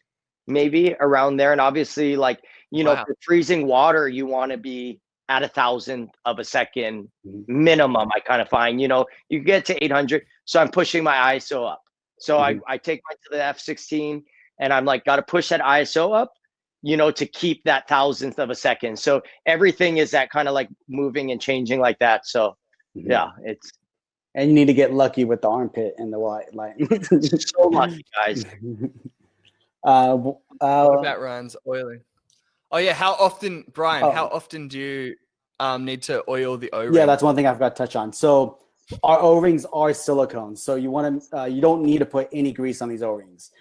maybe around there. And obviously, like, you know, for freezing water, you want to be at 1,000th of a second minimum. I kind of find, you know, you get to 800, so I'm pushing my ISO up. So I take mine to the f/16, and I'm like, got to push that ISO up, you know, to keep that 1,000th of a second. So everything is that kind of like moving and changing like that. So yeah, it's. And you need to get lucky with the armpit and the white light. So lucky, guys. What about Ryan's oiling? Oh yeah, how often, Brian? How often do you need to oil the O-ring? Yeah, that's one thing I forgot to touch on. So our O-rings are silicone, so you don't need to put any grease on these O-rings.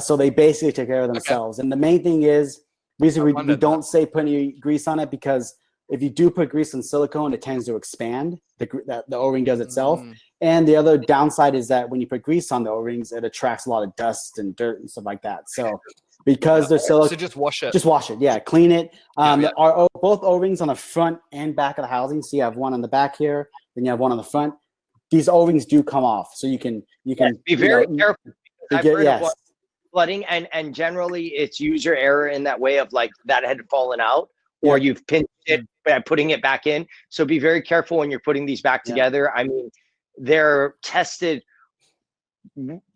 So they basically take care of themselves. And the main thing is, basically, we don't say put any grease on it, because if you do put grease on silicone, it tends to expand. The O-ring does itself. And the other downside is that when you put grease on the O-rings, it attracts a lot of dust and dirt and stuff like that. So because they're silicone, so just wash it. Just wash it. Yeah, clean it. Both O-rings on the front and back of the housing. So you have one on the back here, then you have one on the front. These O-rings do come off, so you can be very careful. I've heard of flooding, and generally it's user error in that way of like that had fallen out, or you've pinched it by putting it back in. So be very careful when you're putting these back together. I mean, they're tested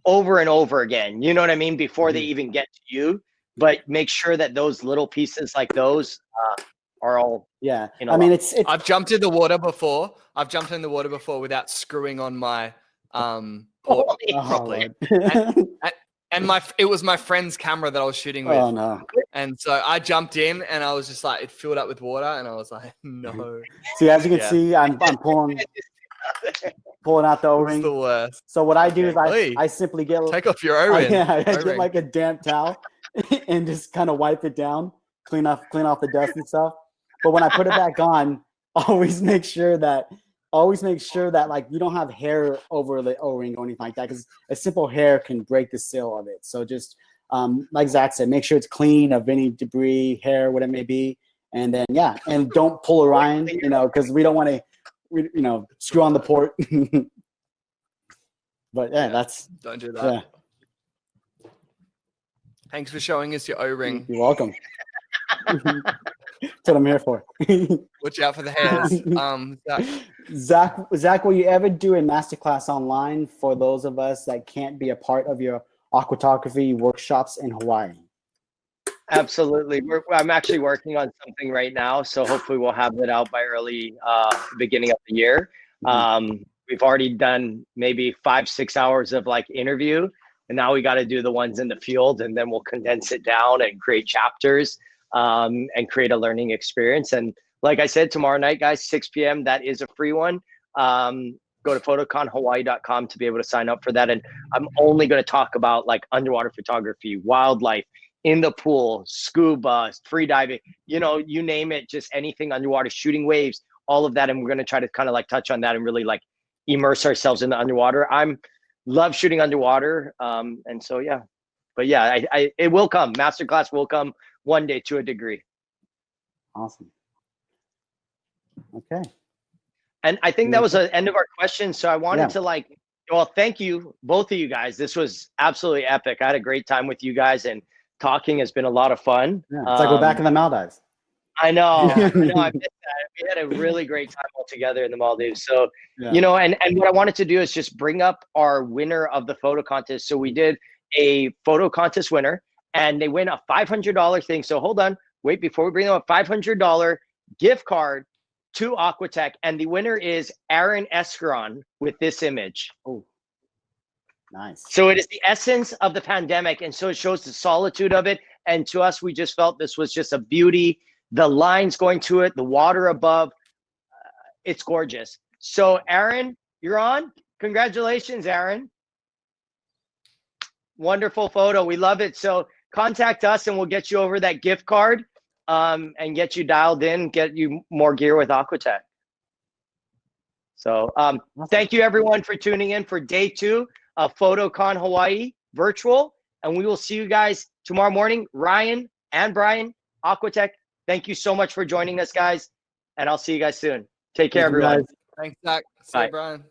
over and over again, you know what I mean, before they even get to you. But make sure that those little pieces like those are all I mean, it's I've jumped in the water before. Without screwing on my port properly. And it was my friend's camera that I was shooting with. Oh no! And so I jumped in, and I was just like, it filled up with water, and I was like, no. See, as you can see, I'm pulling out the O-ring. The worst. So what I do is I simply take off your O-ring. I get like a damp towel and just kind of wipe it down, clean off the dust and stuff. But when I put it back on, always make sure that like you don't have hair over the O-ring or anything like that, because a simple hair can break the seal of it. So just like Zach said, make sure it's clean of any debris, hair, whatever it may be, and then and don't pull a Ryan, you know, because we don't want to, screw on the port. But don't do that. Yeah. Thanks for showing us your O-ring. You're welcome. That's what I'm here for. Watch out for the hairs. Zach, will you ever do a masterclass online for those of us that can't be a part of your aquatography workshops in Hawaii? Absolutely. I'm actually working on something right now, so hopefully we'll have it out by early beginning of the year. We've already done maybe 5-6 hours of like interview, and now we got to do the ones in the field, and then we'll condense it down and create chapters and create a learning experience. And like I said, tomorrow night, guys, 6 p.m., that is a free one. Go to photoconhawaii.com to be able to sign up for that. And I'm only going to talk about like underwater photography, wildlife, in the pool, scuba, free diving, you name it, just anything underwater, shooting waves, all of that. And we're going to try to kind of like touch on that and really like immerse ourselves in the underwater. Love shooting underwater. And so, but it will come. Masterclass will come one day to a degree. Awesome. Okay. And I think that was the end of our questions. So I wanted to thank you, both of you guys. This was absolutely epic. I had a great time with you guys and talking has been a lot of fun. Yeah, it's like we're back in the Maldives. I know. I missed that. We had a really great time all together in the Maldives. So, Yeah. you know, and what I wanted to do is just bring up our winner of the photo contest. So we did a photo contest winner, and they win a $500 thing. So hold on, wait, before we bring them a $500 gift card to Aquatech, and the winner is Aaron Escaron with this image. Oh, nice. So it is the essence of the pandemic, and so it shows the solitude of it. And to us, we just felt this was just a beauty. The lines going to it, the water above, it's gorgeous. So Aaron, you're on. Congratulations, Aaron. Wonderful photo. We love it. So contact us and we'll get you over that gift card and get you dialed in, get you more gear with Aquatech. So thank you everyone for tuning in for day 2 of PhotoCon Hawaii virtual. And we will see you guys tomorrow morning. Ryan and Brian, Aquatech, thank you so much for joining us, guys. And I'll see you guys soon. Take care, everyone. Guys. Thanks, Zach. See Bye. you, Brian.